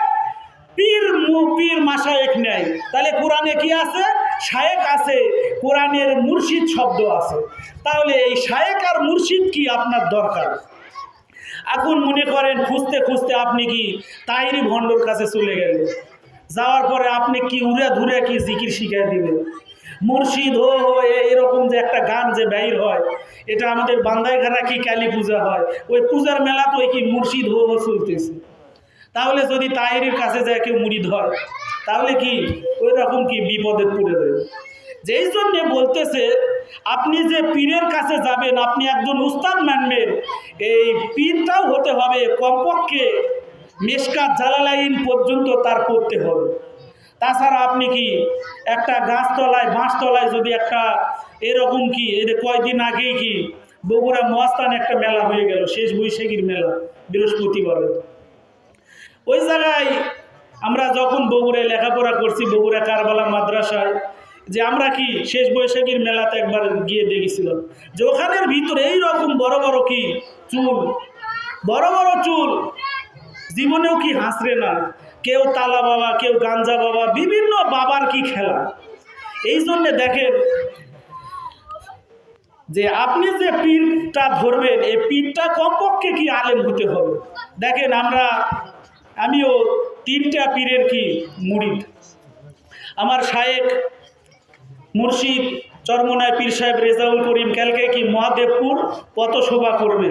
পীর মাশায়েখ নেই, তাহলে কোরআনে কি আছে? শায়েখ আছে, কোরআনের মুর্শিদ শব্দ আছে। তাহলে এই শায়েখ আর মুর্শিদ কি আপনার দরকার? এখন মনে করেন খুঁজতে খুঁজতে আপনি কি তাইরি ভণ্ডর কাছে চলে গেলেন, যাওয়ার পরে আপনি কি উড়ে ধুরে কি জিকির শিখাই দিবেন। মুর্শিদ হো হো এরকম যে একটা গান যে বাইর হয়, এটা আমাদের বান্দাইঘাটা কি কালী পূজা হয়, ওই পূজার মেলা তো কি মুর্শিদ হো হো চলতেছে। তাহলে যদি তাহিরির কাছে যায় কেউ মুরিদ হয়, তাহলে কি ওই রকম কি বিপদে পড়ে যাবে। যেই জন্যে বলতেছে আপনি যে পীরের কাছে যাবেন, আপনি একজন উস্তাদ মানবেন, এই পীরটাও হতে হবে কমপক্ষে মেশকাত জালালাইন পর্যন্ত তার পড়তে হবে। তাছাড়া আপনি কি একটা গাছতলায় বাঁশতলায় যদি একটা এরকম কি এদের কয়দিন আগেই কি বগুড়া মহাস্থানে একটা মেলা হয়ে গেল, শেষ বৈশাখীর মেলা বৃহস্পতিবারে। ওই জায়গায় আমরা যখন বগুড়ায় লেখাপড়া করছি, বগুড়া কারবালা মাদ্রাসায়, যে আমরা কি শেষ বৈশাখীর মেলাতে একবার গিয়ে দেখেছিলাম যে ওখানের ভিতরে এইরকম বড় বড় কি চুল, বড় বড় চুল, জীবনেও কি হাসরে না, কেউ তালা বাবা, কেউ গাঞ্জা বাবা, বিভিন্ন বাবার কি খেলা। এই জন্যে দেখেন যে আপনি যে পীরটা ধরবেন, এই পীরটা কমপক্ষে কি আলেম হতে হবে। দেখেন আমিও 3টা পীরের কি মুরিদ। আমার শায়েখ মুর্শিদ চরমনায় পীর সাহেব রেজাউল করিম কালকে কি মহাদেবপুর পথশোভা করবে,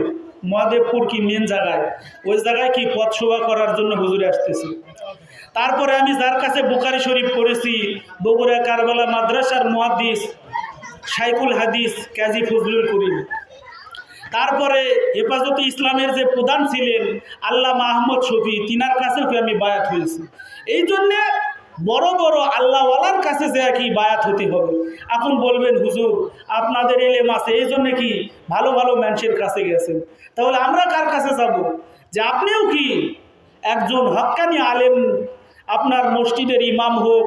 মহাদেবপুর কি মেন জায়গায়, ওই জায়গায় কি পথশোভা করার জন্য হুজুরে আসতেছি। তারপরে আমি যার কাছে বুখারী শরীফ পড়েছি, বগুড়া কারবালা মাদ্রাসার মুহাদ্দিস শাইখুল হাদিস কাজী ফজলুল করিম। তারপরে হেফাজতে ইসলামের যে প্রধান ছিলেন আল্লামা আহমদ শফি, তিনার কাছেও কি আমি বায়াত হয়েছি। এই জন্যে বড় বড় আল্লাহওয়ালার কাছে যে কি বায়াত হতে হবে। এখন বলবেন হুজুর আপনাদের এলেম আছে, এই জন্যে কি ভালো ভালো মানুষের কাছে গেছেন, তাহলে আমরা কার কাছে যাব? যে আপনিও কি একজন হক্কানি আলেম, আপনার মসজিদের ইমাম হোক,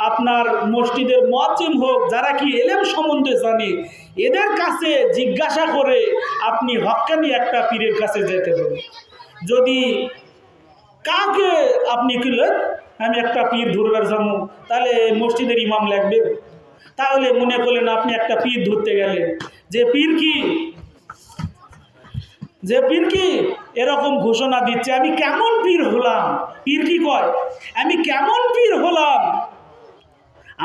আপনার মসজিদের মুয়াজ্জিন হোক, যারা কি এলেম সম্বন্ধে জানে, এদের কাছে জিজ্ঞাসা করে আপনি হক্কানি একটা পীরের কাছে যেতে হবে। যদি কাউকে আপনি কিলেন আমি একটা পীর ধরবার জন্য, তাহলে মসজিদের ইমাম লাগবে। তাহলে মনে করলেন আপনি একটা পীর ধরতে গেলেন, যে পীর কি এরকম ঘোষণা দিচ্ছে, আমি কেমন পীর হলাম। পীর কি কয়, আমি কেমন পীর হলাম,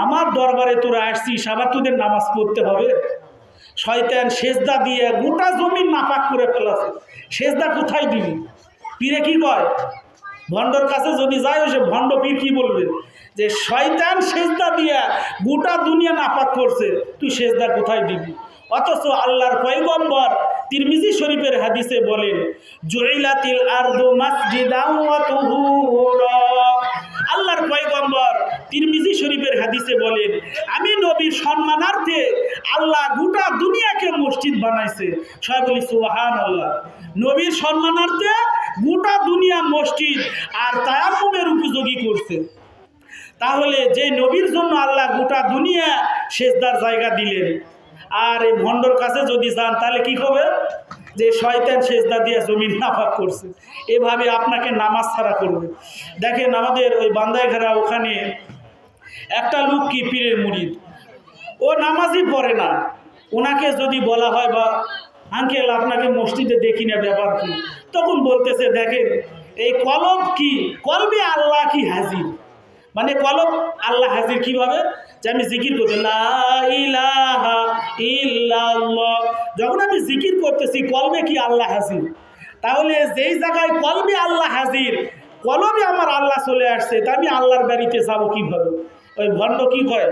আমার দরবারে তোরা আসছিস, আবার তোদের নামাজ পড়তে হবে। শয়তান সেজদা দিয়ে গোটা জমিন নাপাক করে ফেলাছে, সেজদা কোথায় দিবি? পীরে কি কয়, ভণ্ডর কাছে যদি যায়, সে ভণ্ড পীর কি বলবে, যে শয়তান সেজদা দিয়া গোটা দুনিয়া নাপাক করছে, তুই সেজদা কোথায় দিবি? অথচ আল্লাহর পয়গম্বর তিরমিজি শরীফের হাদিসে বলেন, জুইলাতিল আরদু মাসজিদান ওয়া তুহুরা। আল্লাহর পয়গম্বর তিরমিজি শরীফের হাদিসে বলেন, আমি নবীর সম্মানার্থে আল্লাহ গোটা দুনিয়াকে মসজিদ বানাইছে। সবাই বলি সুবহানাল্লাহ। নবীর সম্মানার্থে গোটা দুনিয়া মসজিদ আর তায়াম্মুমের উপযোগী করছে। তাহলে যে নবীর জন্য আল্লাহ গোটা দুনিয়া সেজদার জায়গা দিলেন, আর এই ভণ্ডর কাছে যদি যান তাহলে কি হবে, যে শয়তান সেজদা দিয়ে জমিন নাপাক করছে, এভাবে আপনাকে নামাজ ছাড়া করবে। দেখেন আমাদের ওই বান্দাইঘাটা ওখানে একটা লোক কি পীরের মুরিদ, ও নামাজই পড়ে না। ওনাকে যদি বলা হয়, বা আঙ্কেল আপনাকে মসজিদে দেখি না, ব্যাপার কি? তখন বলতেছে, দেখেন এই কলব কি, কলবে আল্লাহ কি হাজির, মানে কলব আল্লাহ হাজির কিভাবে, যে আমি জিকির করতে লা ইলাহা ইল্লাল্লাহ, যখন আমি জিকির করতেছি কলবে কি আল্লাহ হাজির। তাহলে যেই জায়গায় কলবে আল্লাহ হাজির, কলবে আমার আল্লাহ চলে আসছে, তা আমি আল্লাহর বাড়িতে যাবো কিভাবে? ওই ভণ্ড কি কয়,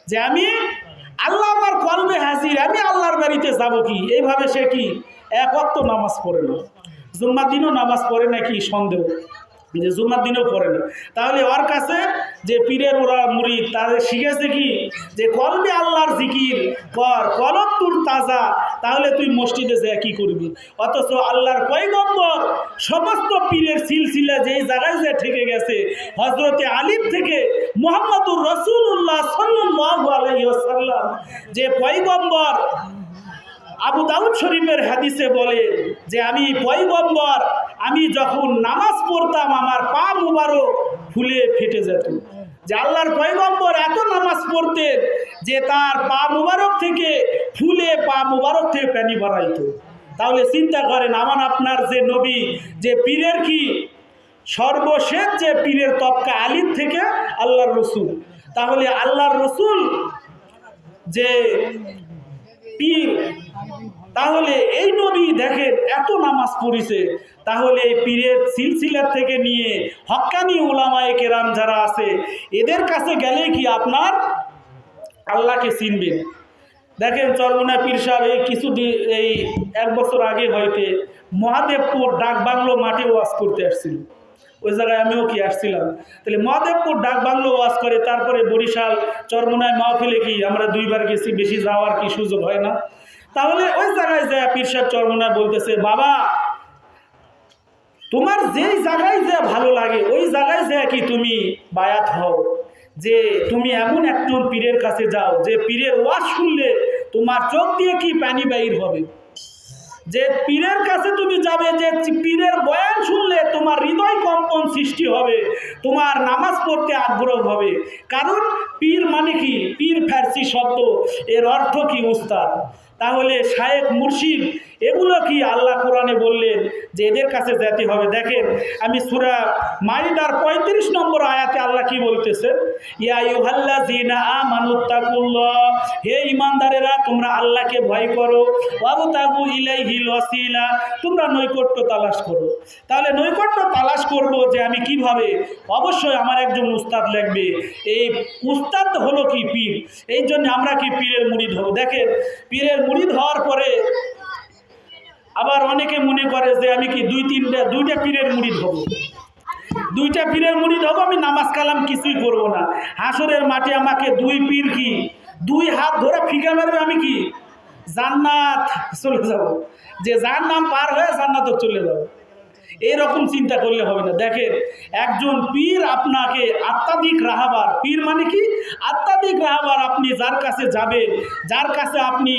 যে আমি আল্লাহ আমার কলবে হাজির, আমি আল্লাহর বাড়িতে যাব কি? এইভাবে সে কি এক ওয়াক্ত নামাজ পড়ে না, জুম্মার দিনও নামাজ পড়ে না, কি সন্দেহ যে জুম্মার দিনও পড়ে না। তাহলে ওর কাছে যে পীরের ওরা মুরিদ, তাদের শিখেছে কি, যে কলবে আল্লাহর জিকির কর, কলব তোর তাজা, তাহলে তুই মসজিদে যা কি করবি। অথচ আল্লাহর পয়গম্বর সমস্ত পীরের সিলসিলা যেই জায়গায় যে ঠেকে গেছে, হজরতে আলীর থেকে মুহাম্মদুর রাসূলুল্লাহ সাল্লাল্লাহু আলাইহি ওয়াসাল্লাম, যে পয়গম্বর আবু দাউদ শরীফের হাদিসে বলে, যে আমি পয়গম্বর, আমি যখন নামাজ পড়তাম আমার পা মুবারক ফুলে ফেটে যেত। যে আল্লাহর পয়গম্বর এত নামাজ পড়তেন যে তার পা মুবারক থেকে ফুলে পা মুবারক থেকে পানি বাড়াইতো। তাহলে চিন্তা করেন, আমার আপনার যে নবী, যে পীরের কি সর্বশেষ যে পীরের তবকা আলীর থেকে আল্লাহর রসুল, তাহলে আল্লাহর রসুল যে পীর, তাহলে এই নবী দেখেন এত নামাজ পড়িছে, তাহলে পীরের সিলসিলার থেকে নিয়ে হক্কানি উলামায়ে কেরাম যারা আছে এদের কাছে গেলে কি আপনার আল্লাহকে চিনবেন। দেখেন চরমোনা পীর সাহেব এই 1 বছর আগে হয়তো মহাদেবপুর ডাকবাংলো মাঠে ওয়াজ করতে আসছিল, ওই জায়গায় আমিও কি আসছিলাম। তাহলে মহাদেবপুর ডাকবাংলো ওয়াজ করে, তারপরে বরিশাল চরমোনায় মাহফিলে কি আমরা 2বার গেছি, বেশি যাওয়ার কি সুযোগ হয় না। তাহলে ওই জায়গায় যায় পীর সাহেব চরমোনায় বলতেছে, বাবা তোমার যেই জায়গায় যে ভালো লাগে ওই জায়গায় যে কি তুমি বায়াত হও, যে তুমি এমন একজন পীরের কাছে যাও যে পীরের ওয়াজ শুনলে তোমার চোখ দিয়ে কি পানি বাইর হবে, যে পীরের কাছে তুমি যাবে যে পীরের বয়ান শুনলে তোমার হৃদয় কম্পন সৃষ্টি হবে, তোমার নামাজ পড়তে আগ্রহ হবে। কারণ পীর মানে কি, পীর ফার্সি শব্দ, এর অর্থ কি উস্তাদ। তাহলে শায়েখ মুর্শিদ এগুলো কি আল্লাহ কোরআনে বললেন যে এদের কাছে যেতে হবে। দেখেন আমি সূরা মাইদার 35 নম্বর আয়াতে আল্লাহ কি বলতেছেন, ইয়া আইয়ুহাল্লাযীনা আমানুত্তাকুল্লাহ, হে ঈমানদারেরা তোমরা আল্লাহকে ভয় করো, ওয়াবতাগু ইলাইহিল ওয়াসিলা, তোমরা নৈকট্য তালাশ করো। তাহলে নৈকট্য তালাশ করব যে আমি কিভাবে, অবশ্যই আমার একজন উস্তাদ লাগবে। এই উস্তাদ হলো কি পীর, এই জন্য আমরা কি পীরের মুরিদ হব। দেখেন পীরের মুরিদ হওয়ার পরে আবার অনেকে মনে করে যে আমি কি দুইটা পীরের মুরিদ হব, 2টা পীরের মুরিদ হব, আমি নামাজ কালাম কিছুই করব না। হাসরের মাঠে আমাকে 2 পীর কি 2 হাত ধরে ফিকা মারবে, আমি কি জান্নাত চলে যাব, যে যার নাম পার হয়ে জান্নাতে চলে যাব। এরকম চিন্তা করলে হবে না। দেখেন একজন পীর আপনাকে আত্মাধিক রাহাবার, পীর মানে কি আত্মাধিক রাহাবার, আপনি যার কাছে যাবেন, যার কাছে আপনি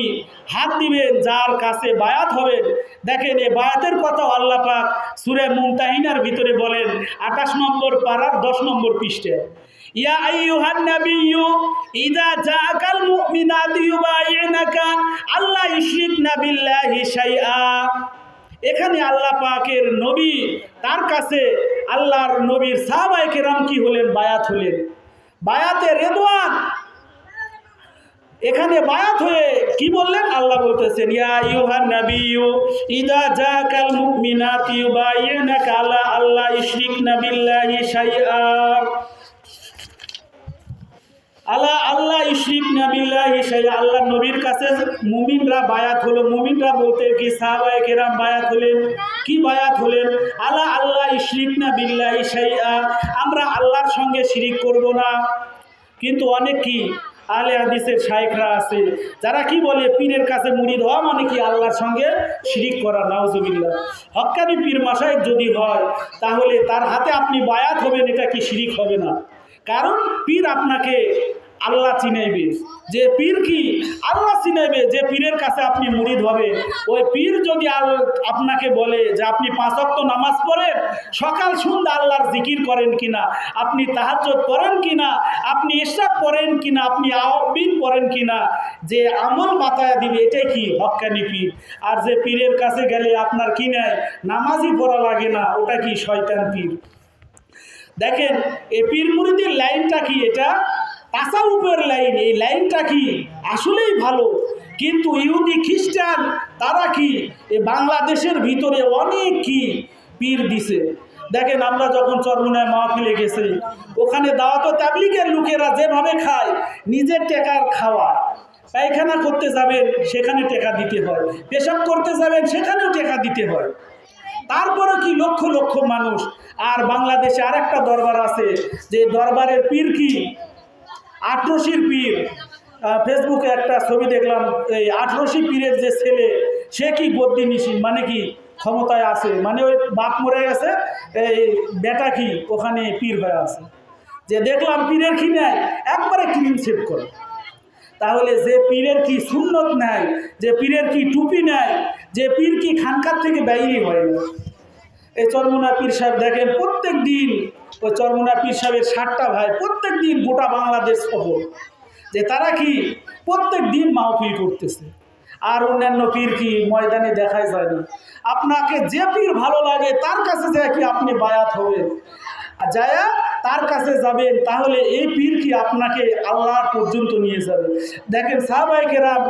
হাত দিবেন, যার কাছে বায়াত হবেন। দেখেন এই বায়াতের কথা আল্লাহ পাক সূরা মুমতাহিনার ভিতরে বলেন 28 নম্বর পারার 10 নম্বর পৃষ্ঠায়, ইয়া আইয়ুহান নাবিয়্যু ইযা জাআকাল মুমিনাতু ইউবাইয়ুনাকা আল্লা ইউশরিকনা বিল্লাহি শাইআ। এখানে আল্লাহ পাকের নবী, তার কাছে আল্লাহর নবীর সাহাবায়ে কেরাম কি হলেন, বায়াত হলেন, বায়াতে রিদওয়ান। এখানে বায়াত হয়ে কি বললেন, আল্লাহ বলতেছেন ইয়া আইয়ুহান নাবিয়্যু ইযা জাআকাল মুমিনাতু ইউবাইয়ুনাকা আলা আল্লা ইউশরিকনা বিল্লাহি শাইআ, আলা আল্লাহ ইউশরিকনা বিল্লাহি শাইআ। আল্লাহ নবীর কাছে মুমিনরা বায়াত হলো, মুমিনরা বলতে কি সাহাবায়ে কেরাম বায়াত হলেন, কি বায়াত হলেন, আলা আল্লাহ ইউশরিকনা বিল্লাহি শাইআ, আমরা আল্লাহর সঙ্গে শিরিক করব না। কিন্তু অনেক কি আহলে হাদিসের শায়েখরা আছে যারা কি বলে পীরের কাছে মুরিদ হওয়া মানে কি আল্লাহর সঙ্গে শিরিক করা, নাউজুবিল্লাহ। হক্কানি পীর মাশায়েখ যদি হয় তাহলে তার হাতে আপনি বায়াত হবেন, এটা কি শিরিক হবে না। কারণ পীর আপনাকে আল্লাহ চিনাইবে, যে পীর কি আল্লাহ চিনাইবে, যে পীরের কাছে আপনি মুরিদ হবে। ওই পীর যদি আপনাকে বলে যে আপনি 5 ওয়াক্ত নামাজ পড়েন, সকাল সন্ধ্যা আল্লাহর জিকির করেন কিনা, আপনি তাহাজ্জুদ পড়েন কিনা, আপনি ইশরাক পড়েন কিনা, আপনি আওয়াবিন পড়েন কিনা, যে আমল বাতায়া দিবে, এটাই কি হক্কানি পীর। আর যে পীরের কাছে গেলে আপনার কি নাই, নামাজই পড়া লাগে না, ওটা কি শয়তান পীর। দেখেন এই পীর মুরিদের লাইনটা কি, এটা তাসাউফের লাইন। এই লাইনটা কি আসলেই ভালো, কিন্তু ইহুদি খ্রিস্টান তারা কি এই বাংলাদেশের ভিতরে অনেক কি পীর দিছে। দেখেন আমরা যখন চরমোনায় মাহফিলে গেছি, ওখানে দাওয়াত ও তাবলীগের লোকেরা যেভাবে খায়, নিজের টাকার খাওয়া, পায়খানা করতে যাবেন সেখানে টাকা দিতে হয়, পেশাব করতে যাবেন সেখানেও টাকা দিতে হয়। তারপরে কি লক্ষ লক্ষ মানুষ। আর বাংলাদেশে আরেকটা দরবার আছে, যে দরবারের পীর কি 18 পীর। ফেসবুকে একটা ছবি দেখলাম, এই 18 পীরের যে ছেলে, সে কি বদ্যিনিশী, মানে কি ক্ষমতায় আছে, মানে ওই বাপ মরে গেছে, এই বেটা কি ওখানে পীর হয়ে আছে। যে দেখলাম পীরের কি নেয়, একবারে ক্লিন সেভ করে। তাহলে যে পীরের কি সুন্নত নেয়, যে পীরের কি টুপি নেয়, যে পীর কি খানকার থেকে বাইরে হয় না। এই চরমোনা পীর সাহেব দেখেন প্রত্যেক দিন, ওই চরমোনা পীর সাহেবের 7টা ভাই প্রত্যেক দিন গোটা বাংলাদেশ সফর, যে তারা কি প্রত্যেক দিন মাহফিল করতেছে। আর অন্যান্য পীর কি ময়দানে দেখাই যায় না। আপনাকে যে পীর ভালো লাগে তার কাছে যায় কি আপনি বায়াত হবেন, আর যায়া তার কাছে যাবেন, তাহলে এই পীর কি আপনাকে আল্লাহর পর্যন্ত নিয়ে যাবে। দেখেন সাহাবায়ে কেরাম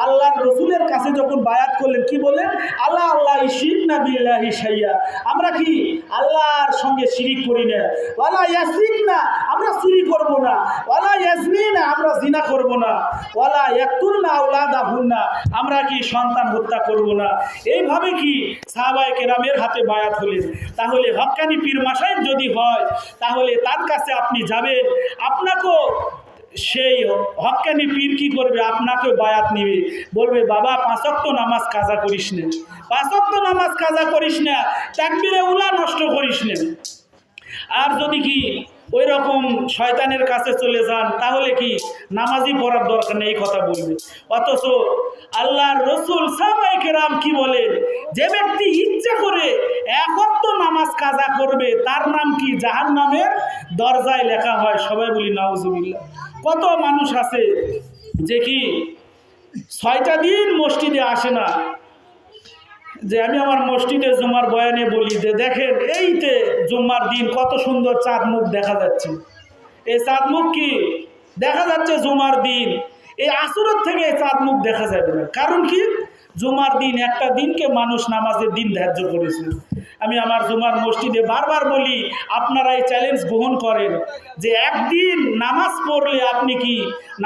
আল্লাহর রসুলের কাছে যখন বায়াত করলেন কি বলেন, আল্লাহ আল্লাহ ইশরিকনা বিল্লাহি শাইয়া, আমরা কি আল্লাহর সঙ্গে শিরিক করি না, ওয়ালা ইয়াসরিকনা, আমরা চুরি করব না, ওয়ালা ইয়াজনিনা, আমরা জিনা করব না, ওয়ালা ইয়াকতুলনা আওলাদাহুন্না, আমরা কি সন্তান হত্যা করব না। এইভাবে কি সাহাবায়ে কেরামের হাতে বায়াত হলেন। তাহলে হক্কানি পীর মাশায়েখ যদি হয় তাহলে তার কাছে আপনি যাবেন, আপনাকেও সেই হক্কানি পীর কি করবে, আপনাকে বায়াত নিবে, বলবে বাবা 5 ওয়াক্ত নামাজ কাজা করিস না, 5 ওয়াক্ত নামাজ কাজা করিস না, তাকবীরে উলা নষ্ট করিস না। আর যদি কি ওই রকম শয়তানের কাছে চলে যান তাহলে কি নামাজই পড়ার দরকার নেই, এই কথা বলবে। অথচ আল্লাহর রসুল সাহাবায়ে কেরাম কি বলেন, যে ব্যক্তি ইচ্ছা করে 1 ওয়াক্ত নামাজ কাজা করবে তার নাম কি জাহান্নামের দরজায় লেখা হয়। সবাই বলি নাউজুবিল্লাহ। কত মানুষ আছে যে কি 6টা দিন মসজিদে আসে না। যে আমি আমার মসজিদে জুমার বয়ানে বলি যে দেখেন এইতে জুম্মার দিন কত সুন্দর চাঁদ মুখ দেখা যাচ্ছে, এই চাঁদ মুখ কি দেখা যাচ্ছে জুমার দিন, এই আসরের থেকে চাঁদ মুখ দেখা যাবে না। কারণ কি, জুমার দিন একটা দিনকে মানুষ নামাজের দিন ধার্য করেছে। আমি আমার জুমার মসজিদে বারবার বলি, আপনারা এই চ্যালেঞ্জ গ্রহণ করেন যে একদিন নামাজ পড়লে আপনি কি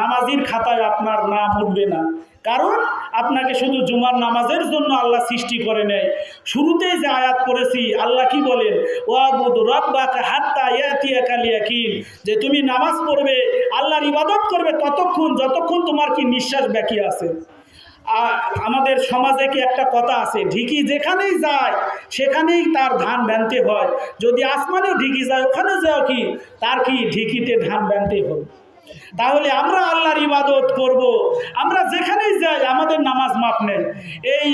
নামাজির খাতায় আপনার নাম উঠবে না। কারণ আপনাকে শুধু জুমার নামাজের জন্য আল্লাহ সৃষ্টি করে নেয়। শুরুতেই যে আয়াত পড়েছি, আল্লাহ কি বলেন, ওয়াবুদ রাব্বাকা হাত্তা ইয়াতিয়াকাল ইয়াকিন, যে তুমি নামাজ পড়বে, আল্লাহর ইবাদত করবে ততক্ষণ যতক্ষণ তোমার কি নিঃশ্বাস বাকি আছে। আমাদের সমাজে কি একটা কথা আছে, ঢিকি যেখানেই যায় সেখানেই তার ধান বানতে হয়, যদি আসমানেও ঢিকি যায় ওখানে যাও কি তার কি ঢিকিতে ধান বানতে হবে। তাহলে আমরা আল্লাহর ইবাদত করব, আমরা যেখানেই যাই আমাদের নামাজ মাপ নেই। এই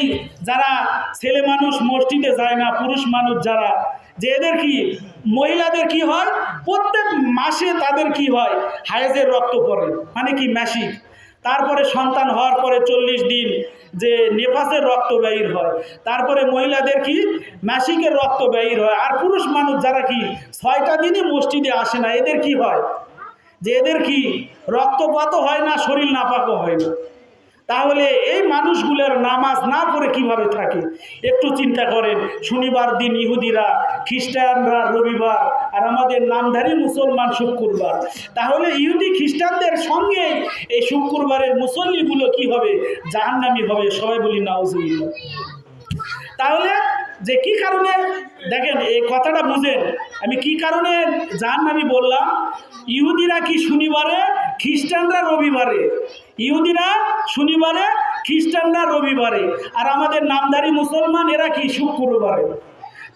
যারা ছেলে মানুষ মসজিদে যায় না, পুরুষ মানুষ যারা, যে এদের কি মহিলাদের কি হয়, প্রত্যেক মাসে তাদের কি হয়, হায়েজের রক্ত পড়ে, মানে কি মাসিক। তারপরে সন্তান হওয়ার পরে 40 দিন যে নেফাসের রক্ত বের হয়, তারপরে মহিলাদের কি মাসিকের রক্ত বের হয়। আর পুরুষ মানুষ যারা কি 6টা দিনই মসজিদে আসে না, এদের কি হয়, যে এদের কি রক্তপাতও হয় না, শরীর নাপাকও হয় না। তাহলে এই মানুষগুলোর নামাজ না পড়ে কিভাবে থাকে একটু চিন্তা করেন। শনিবার দিন ইহুদিরা, খ্রিস্টানরা রবিবার, আর আমাদের নামধারী মুসলমান শুক্রবার। তাহলে ইহুদি খ্রিস্টানদের সঙ্গে এই শুক্রবারের মুসল্লিগুলো কি হবে, জাহান্নামী হবে। সবাই বলি নাউজুবিল্লাহ। তাহলে যে কি কারণে, দেখেন এই কথাটা বুঝেন, আমি কি কারণে জাহান্নামী বললাম। ইহুদিরা কি শনিবারে, খ্রিস্টানরা রবিবারে, ইহুদিরা শনিবারে, খ্রিস্টানরা রবিবারে, আর আমাদের নামধারী মুসলমান এরা কি শুক্রবারে।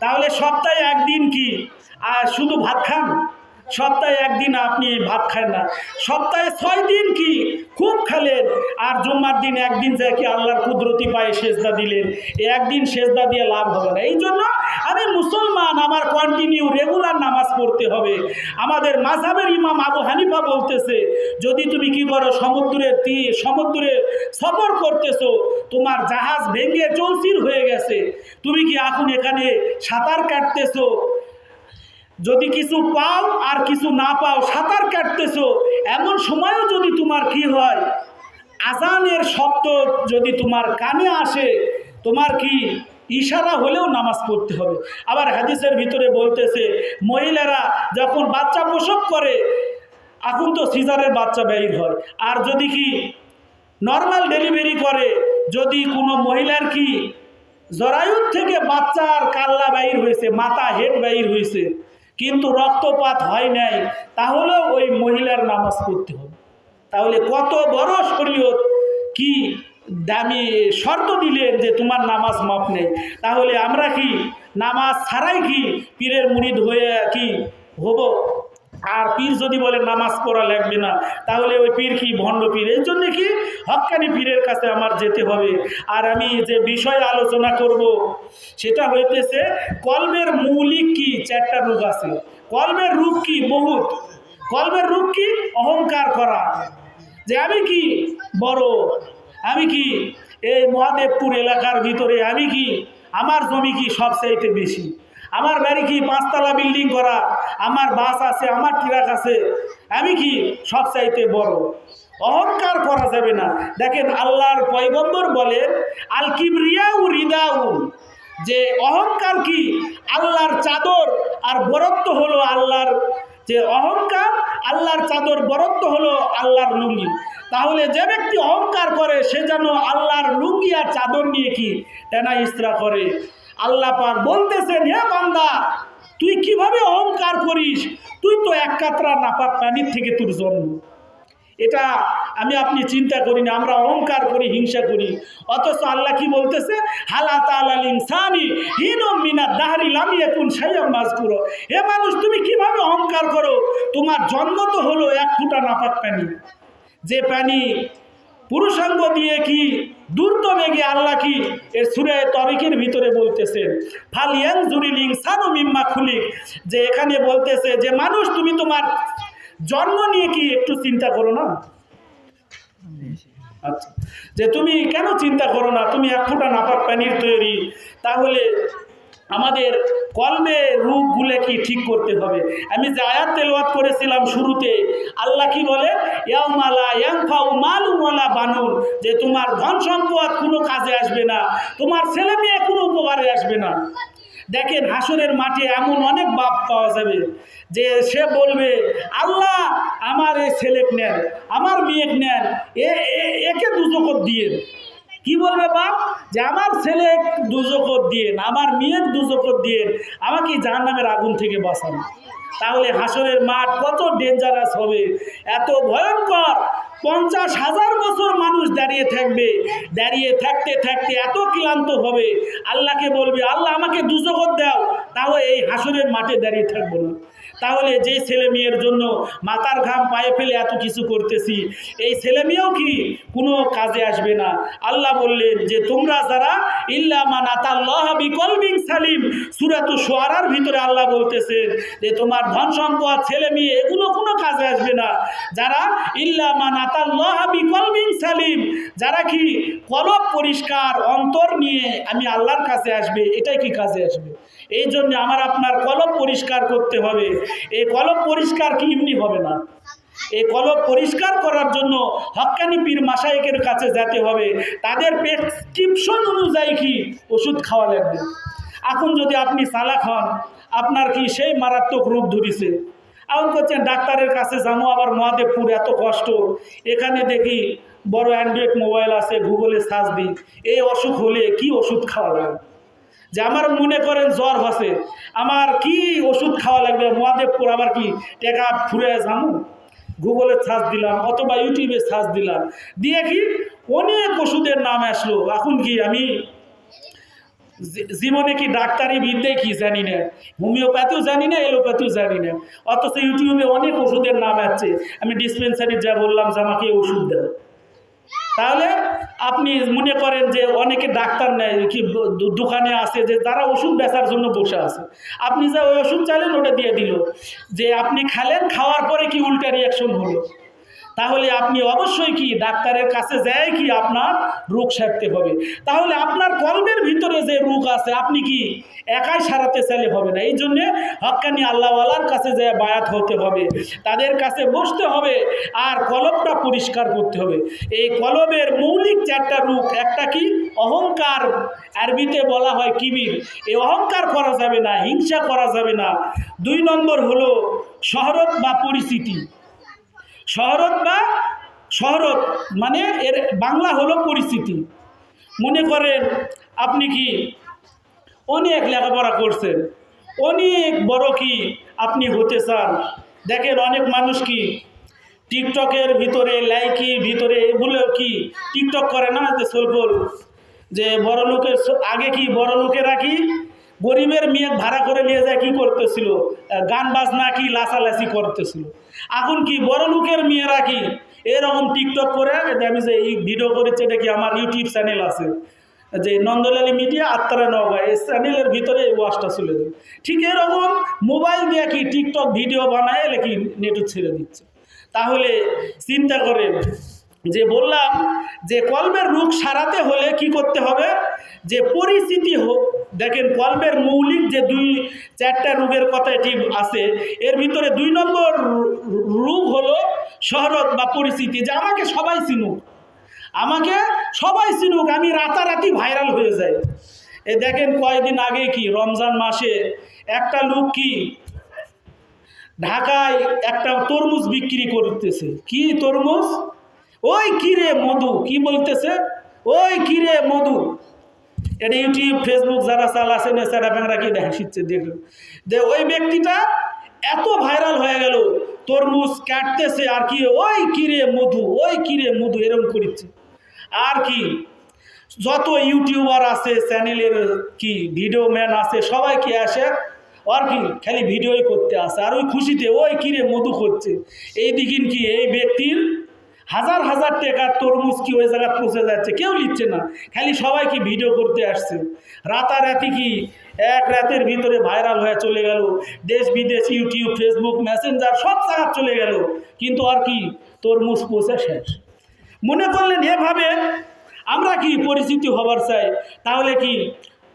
তাহলে সপ্তাহে একদিন কি শুধু ভাত খান, সপ্তাহে একদিন আপনি ভাত খান না, সপ্তাহে 6 দিন কি খুব খেলেন, আর জুম্মার দিন একদিন যায় কি আল্লাহর কুদরতি পায়ে সেজদা দিলেন, একদিন সেজদা দিয়ে লাভ হবে না। এই জন্য আমি মুসলমান, আমার কন্টিনিউ রেগুলার নামাজ পড়তে হবে। আমাদের মাযহাবের ইমাম আবু হানিফা বলতেছে, যদি তুমি কি করো, সমুদ্রে সফর করতেছো, তোমার জাহাজ ভেঙে চৌচির হয়ে গেছে, তুমি কি এখন এখানে সাঁতার কাটতেছো, যদি কিছু পাও আর কিছু না পাও সাঁতার কাটতেছো, এমন সময়ও যদি তোমার কি হয়, আজানের শব্দ যদি তোমার কানে আসে, তোমার কি ইশারা হলেও নামাজ পড়তে হবে। আবার হাদিসের ভিতরে বলতেছে, মহিলারা যখন বাচ্চা প্রসব করে, এখন তো সিজারের বাচ্চা বের হয়, আর যদি কি নর্মাল ডেলিভারি করে, যদি কোনো মহিলার কি জরায়ুর থেকে বাচ্চার কাল্লা বাইর হয়েছে, মাথা হেড বাইর হয়েছে, কিন্তু রক্তপাত হয় নাই, তাহলে ওই মহিলার নামাজ পড়তে হবে। তাহলে কত বড় শরীয়ত কি দামি শর্ত দিলেন যে তোমার নামাজ মাপ নেই। তাহলে আমরা কি নামাজ ছাড়াই কি পীরের মুরিদ হয়ে কি হব? আর পীর যদি বলে নামাজ পড়া লাগবে না, তাহলে ওই পীর কি ভণ্ড পীর। এই জন্যে কি হক্কানি পীরের কাছে আমার যেতে হবে। আর আমি যে বিষয়ে আলোচনা করব সেটা হইতেছে কলবের মৌলিক কি 4টা রূপ আছে। কলবের রূপ কি বহুত। কলবের রূপ কি অহংকার করা, যে আমি কি বড়, আমি কি এই মহাদেবপুর এলাকার ভিতরে, আমি কি আমার জমি কি সবচাইতে বেশি, আমার বাড়ি কি 5 তলা বিল্ডিং করা, আমার বাস আছে, আমার ট্রাক আছে, আমি কি সব চাইতে বড়। অহংকার করা যাবে না। দেখেন আল্লাহর পয়গম্বর বলেন আল কিবরিয়াউ রিদাউন, যে অহংকার কি আল্লাহর চাদর, আর বরত্ব হলো আল্লাহর, যে অহংকার আল্লাহর চাদর, বরত্ব হলো আল্লাহর লুঙ্গি। তাহলে যে ব্যক্তি অহংকার করে সে যেন আল্লাহর লুঙ্গি আর চাদর নিয়ে কি টেনা ইস্ত্রা করে। আল্লাহ পাক বলতেছেন, হে বান্দা তুই কিভাবে অহংকার করিস, তুই তো এক কাতরা নাপাক পানির থেকে তোর জন্ম। এটা আমি আপনি চিন্তা করি না, আমরা অহংকার করি, হিংসা করি। অথচ আল্লাহ কি বলতেছে, হালা তাআলাল ইনসানি হিনুম মিনাদ দাহরি লাম ইয়াকুন শাইআন মাযকুরা। হে মানুষ তুমি কিভাবে অহংকার করো, তোমার জন্ম তো হলো এক ফোঁটা নাপাক পানি, যে পানি পুরুষাঙ্গ দিয়ে কি দ্রুত বেগে আল্লাহ কি এর সূরা তারিকের ভিতরে বলতেছেন ফালইয়ানজুরিল ইনসানু মিম্মা খুলিক, যে এখানে বলতেছে যে মানুষ তুমি তোমার জন্ম নিয়ে কি একটু চিন্তা করো না। আচ্ছা, যে তুমি কেন চিন্তা করো না, তুমি এক ফোঁটা নাপাক পানির তৈরি। তাহলে আমাদের কলবে রূপগুলো কি ঠিক করতে হবে। আমি যে আয়াত তেলাওয়াত করেছিলাম শুরুতে, আল্লাহ কি বলে, ইয়াউমা লা ইয়ানফাউ মালুন ওয়ালা বানুন, যে তোমার ধন সম্পদ কোনো কাজে আসবে না, তোমার ছেলে মেয়ে কোনো উপকারে আসবে না। দেখেন হাসরের মাঠে এমন অনেক বাপ পাওয়া যাবে যে সে বলবে, আল্লাহ আমার এই ছেলেক নেন, আমার মেয়েক নেন, একে দুজকত দিয়ে। কি বলবে বাপ, যে আমার ছেলে দুজকত দিয়ে, আমার মেয়ের দুজকত দিয়ে, আমাকে জাহান্নামের আগুন থেকে বাঁচান। তাহলে হাসরের মাঠ কত ডেঞ্জারাস হবে, এত ভয়ঙ্কর। 50,000 বছর মানুষ দাঁড়িয়ে থাকবে, দাঁড়িয়ে থাকতে থাকতে এত ক্লান্ত হবে, আল্লাহকে বলবে, আল্লাহ আমাকে দুজকত দাও, তাহলে এই হাসরের মাঠে দাঁড়িয়ে থাকবো না। তাহলে যে ছেলে মেয়ের জন্য মাথার ঘাম পায়ে ফেলে এত কিছু করতেছি, এই ছেলে মেয়েও কি কোনো কাজে আসবে না। আল্লাহ বললেন যে তোমরা যারা ইল্লা মান আতাল্লাহ বিকলবিন সালিম, সূরাতুশ শুআরার ভিতরে আল্লাহ বলতেছেন যে তোমার ধন সম্পদ ছেলে মেয়ে এগুলো কোনো কাজে আসবে না। যারা ইল্লা মান আতাল্লাহ বিকলবিন সালিম, যারা কি কলব পরিষ্কার অন্তর নিয়ে আমি আল্লাহর কাছে আসবে, এটাই কি কাজে আসবে। এই জন্য আমার আপনার কলব পরিষ্কার করতে হবে। এই কলব পরিষ্কার কি এমনি হবে না, এই কলব পরিষ্কার করার জন্য হক্কানি পীর মাশায়েখের কাছে যেতে হবে, তাদের প্রেসক্রিপশন অনুযায়ী কি ওষুধ খাওয়া লাগবে। এখন যদি আপনি চালাক হন, আপনার কি সেই মারাত্মক রূপ ধরেছে, এখন করছেন ডাক্তারের কাছে যাবো, আবার মহাদেবপুর এত কষ্ট, এখানে দেখি বড় অ্যান্ড্রয়েড মোবাইল আছে, গুগলে সার্চ দিই, এই অসুখ হলে কি ওষুধ খাওয়া লাগবে। যে আমার মনে করেন জ্বর হসে, আমার কি ওষুধ খাওয়া লাগবে, মহাদেবপুর আবার কি টেকা ফুরে যাবো, গুগলে সার্চ দিলাম অথবা ইউটিউবে সার্চ দিলাম, দিয়ে কি অনেক ওষুধের নাম আসলো। এখন কি আমি জীবনে কি ডাক্তারি বিদ্যায় কি জানি না, হোমিওপ্যাথিও জানি না, এলোপ্যাথিও জানি না, অথচ ইউটিউবে অনেক ওষুধের নাম আছে। আমি ডিসপেন্সারি যা বললাম যে আমাকে ওষুধ দেয়, তাহলে আপনি মনে করেন যে অনেকে ডাক্তার নেয় কি দোকানে আছে যে তারা ওষুধ বেচার জন্য বসে আছে, আপনি যা ওই ওষুধ চাইলেন ওটা দিয়ে দিল, যে আপনি খেলেন, খাওয়ার পরে কি উল্টা রিয়াকশন হলো। তাহলে আপনি অবশ্যই কি ডাক্তারের কাছে যায় কি আপনার রোগ সারতে হবে। তাহলে আপনার কলবের ভিতরে যে রোগ আছে আপনি কি একাই সারাতে চাইলে হবে না। এই জন্যে হক্কানি আল্লাহওয়ালার কাছে যায় বায়াত হতে হবে, তাদের কাছে বসতে হবে, আর কলবটা পরিষ্কার করতে হবে। এই কলবের মৌলিক 4টা রূপ, একটা কি অহংকার, আরবিতে বলা হয় কিবির, এই অহংকার করা যাবে না, হিংসা করা যাবে না। 2 নম্বর হলো শহরত বা পরিচিতি। শহরত মানে এর বাংলা হলো পরিচিতি। মনে করেন আপনি কি অনেক লেখাপড়া করছেন, অনেক বড় কি আপনি হতে চান। দেখেন অনেক মানুষ কি টিকটকের ভিতরে, লাইকির ভিতরে, এগুলো কি টিকটক করে না, যে সোলপল, যে বড় লোকের আগে কি বড় লোকেরা কি গরিবের মেয়ে ভাড়া করে নিয়ে যায় কি করতেছিল, গান বাজনা কি লাচালাচি করতেছিল। এখন কি বড় লোকের মেয়েরা কি এরকম টিকটক করে, আমি যে এই ভিডিও করেছি, এটা কি আমার ইউটিউব চ্যানেল আছে, যে নন্দলালী মিডিয়া আত্মারা নওগাঁ, এই চ্যানেলের ভিতরে এই ওয়াজটা চলে যাবে। ঠিক এরকম মোবাইল দিয়ে কি টিকটক ভিডিও বানায় এলে কি নেটে ছেড়ে দিচ্ছে। তাহলে চিন্তা করেন, যে বললাম যে কলবের রোগ সারাতে হলে কি করতে হবে, যে পরিচিতি দেখেন কলবের মৌলিক যে 2-4টা রোগের কথা এটি আছে, এর ভিতরে 2 নম্বর রোগ হলো শহরত বা পরিস্থিতি, যে আমাকে সবাই চিনুক, আমাকে সবাই চিনুক, আমি রাতারাতি ভাইরাল হয়ে যাই। এ দেখেন কয়েকদিন আগে কি রমজান মাসে একটা লোক কি ঢাকায় একটা তরমুজ বিক্রি করতেছে। কি তরমুজ? ওই কিরে মধু, কি বলতেছে? ওই কিরে মধু। এটা ইউটিউব ফেসবুক যারা চালাচ্ছেন এছাড়া ব্যাংরা কি দেখা শিখছে দেখলো যে ওই ব্যক্তিটা এত ভাইরাল হয়ে গেল, তরমুজ কাটতেছে আর কি ওই কিরে মধু, ওই কিরে মধু এরকম করছে। আর কি যত ইউটিউবার আছে, চ্যানেলের কি ভিডিও ম্যান আছে, সবাই কি আসে আর কি খালি ভিডিওই করতে আসে, আর ওই খুশিতে ওই কিরে মধু করছে। এই দিকিন কি এই ব্যক্তির হাজার হাজার টাকার তরমুজ কি ওই জায়গায় পৌঁছে যাচ্ছে, কেউ নিচ্ছে না, খালি সবাই কি ভিডিও করতে আসছে। রাতারাতি কি এক রাতের ভিতরে ভাইরাল হয়ে চলে গেল, দেশ বিদেশ ইউটিউব ফেসবুক মেসেঞ্জার সব জায়গা চলে গেল, কিন্তু আর কি তরমুজ পৌঁছে শেষ। মনে করলেন এভাবে আমরা কি পরিচিতি হবার চাই, তাহলে কি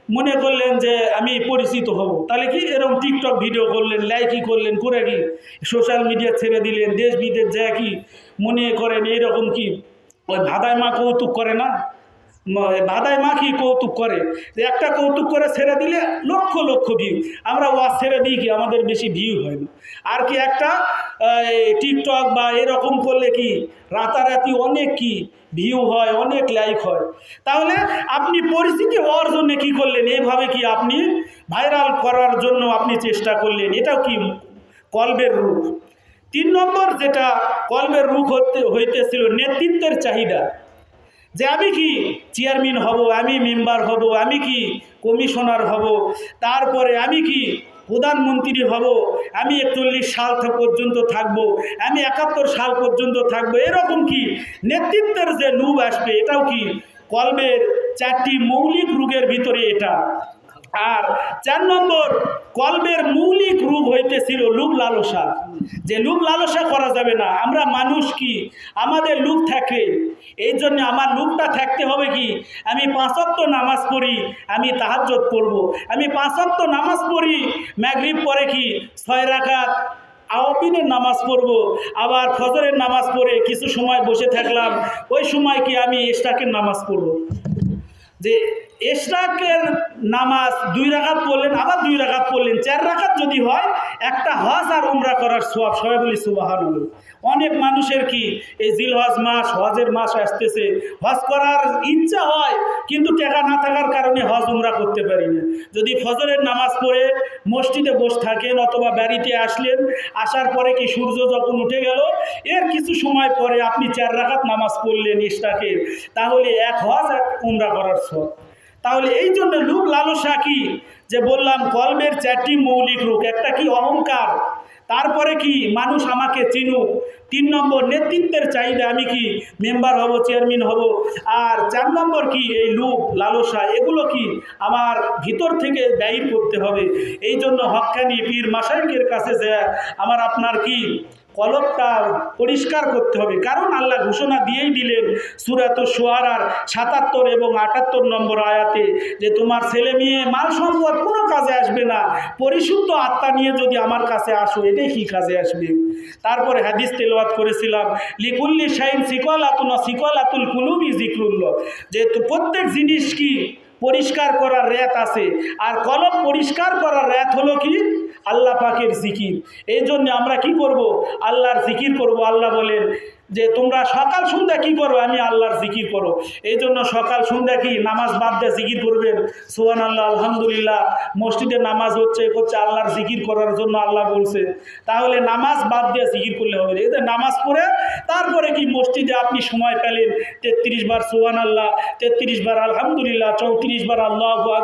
মনে করলেন যে আমি পরিচিত হব, তাহলে কি এরকম টিকটক ভিডিও করলেন, লাইকই করলেন, করে কি সোশ্যাল মিডিয়া ছেড়ে দিলেন, দেশ বিদেশ যায় কি মনে করেন এইরকম কি ওই ভাদাই মা কৌতুক করে না, ভাদাই মা কি কৌতুক করে, একটা কৌতুক করে ছেড়ে দিলে লক্ষ লক্ষ ভিউ, আমরা ওয়াজ ছেড়ে দিই কি আমাদের বেশি ভিউ হয় না। আর কি একটা টিকটক বা এরকম করলে কি রাতারাতি অনেক কি ভিউ হয়, অনেক লাইক হয়। তাহলে আপনি পরিচিতি হওয়ার জন্য কি করলেন, এইভাবে কি আপনি ভাইরাল করার জন্য আপনি চেষ্টা করলেন, এটাও কি কলবের রূপ। 3 নম্বর যেটা কলবের রূপ হইতেছিল নেতৃত্বের চাহিদা, যে আমি কি চেয়ারম্যান হব, আমি মেম্বার হব, আমি কি কমিশনার হব, তারপরে আমি কি প্রধানমন্ত্রী হব, আমি 41 সাল পর্যন্ত থাকব, আমি 71 সাল পর্যন্ত থাকব, এরকম কি নেতৃত্বের যে লোভ আসবে, এটাও কি কলবের 4টি মৌলিক রোগের ভিতরে এটা। আর 4 নম্বর কলবের মৌলিক রূপ হইতেছিল লোভ লালসা, যে লোভ লালসা করা যাবে না। আমরা মানুষ কি আমাদের লোভ থাকে, এই জন্য আমার লোভটা থাকতে হবে কি আমি 5 ওয়াক্ত নামাজ পড়ি, আমি তাহাজ্জুদ পড়ব, আমি 5 ওয়াক্ত নামাজ পড়ি, মাগরিব পরে কি 6 রাকাত আওয়াবিনের নামাজ পড়ব, আবার ফজরের নামাজ পড়ে কিছু সময় বসে থাকলাম, ওই সময় কি আমি ইশরাকের নামাজ পড়ব। যে ইশরাকের নামাজ 2 রাকাত পড়লেন, আবার 2 রাকাত পড়লেন, 4 রাকাত যদি হয়, একটা হজ আর উমরা করার সওয়াব। সবাই বলি সুবহানাল্লাহ। অনেক মানুষের কি এই জিলহজ মাস, হজের মাস আসতেছে, হজ করার ইচ্ছা হয় কিন্তু টাকা না থাকার কারণে হজ উমরা করতে পারি না। যদি ফজরের নামাজ পড়ে মসজিদে বসে থাকেন অথবা বাড়িতে আসলেন, আসার পরে কি সূর্য যখন উঠে গেল, এর কিছু সময় পরে আপনি 4 রাকাত নামাজ পড়লেন ইশরাকের, তাহলে এক হজ এক উমরা করার সওয়াব। তাহলে এই জন্য লোভ লালসা কি যে বললাম কলবের 4টি মৌলিক রোগ, একটা কি অহংকার, তারপরে কি মানুষ আমাকে চিনুক, 3 নম্বর নেতৃত্বের চাহিদা, আমি কি মেম্বার হব, চেয়ারম্যান হব, আর 4 নম্বর কি এই লোভ লালসা, এগুলো কি আমার ভিতর থেকে বাইর করতে হবে। এই জন্য হক্কানি পীর মাশায়েখের কাছে যে আমার আপনার কি কলবটা পরিষ্কার করতে হবে, কারণ আল্লাহ ঘোষণা দিয়েই দিলেন সূরাতুশ শুআরার 77 এবং 78 নম্বর আয়াতে, যে তোমার ছেলে মেয়ে মাল সম্পদ কোনো কাজে আসবে না, পরিশুদ্ধ আত্মা নিয়ে যদি আমার কাছে আসো, এটাই কি কাজে আসবে। তারপরে হাদিস তেলাওয়াত করেছিলাম, লিকুল্লি শাইইন সিকালাতুন সিকালাতুল কুলুবি যিকরুল্লাহ, যে প্রত্যেক জিনিস কি পরিষ্কার করার রাত আছে, আর কলব পরিষ্কার করার রাত হলো কি আল্লাহ পাকের জিকির। এই জন্য আমরা কি করব, আল্লাহর জিকির করব। আল্লাহ বলেন যে তোমরা সকাল সন্ধ্যা কি করো, আমি আল্লাহর জিকির করো। এই জন্য সকাল সন্ধ্যা কি নামাজ বাদ দিয়ে জিকির করবেন, সুবহানাল্লাহ আলহামদুলিল্লাহ, মসজিদে নামাজ হচ্ছে আল্লাহর জিকির করার জন্য আল্লাহ বলছে। তাহলে নামাজ বাদ দিয়ে জিকির করলে হবে, এদের নামাজ পড়ে তারপরে কি মসজিদে আপনি সময় পেলেন 33 বার সুবহানাল্লাহ, 33 বার আলহামদুলিল্লাহ, 34 বার আল্লাহু আকবার।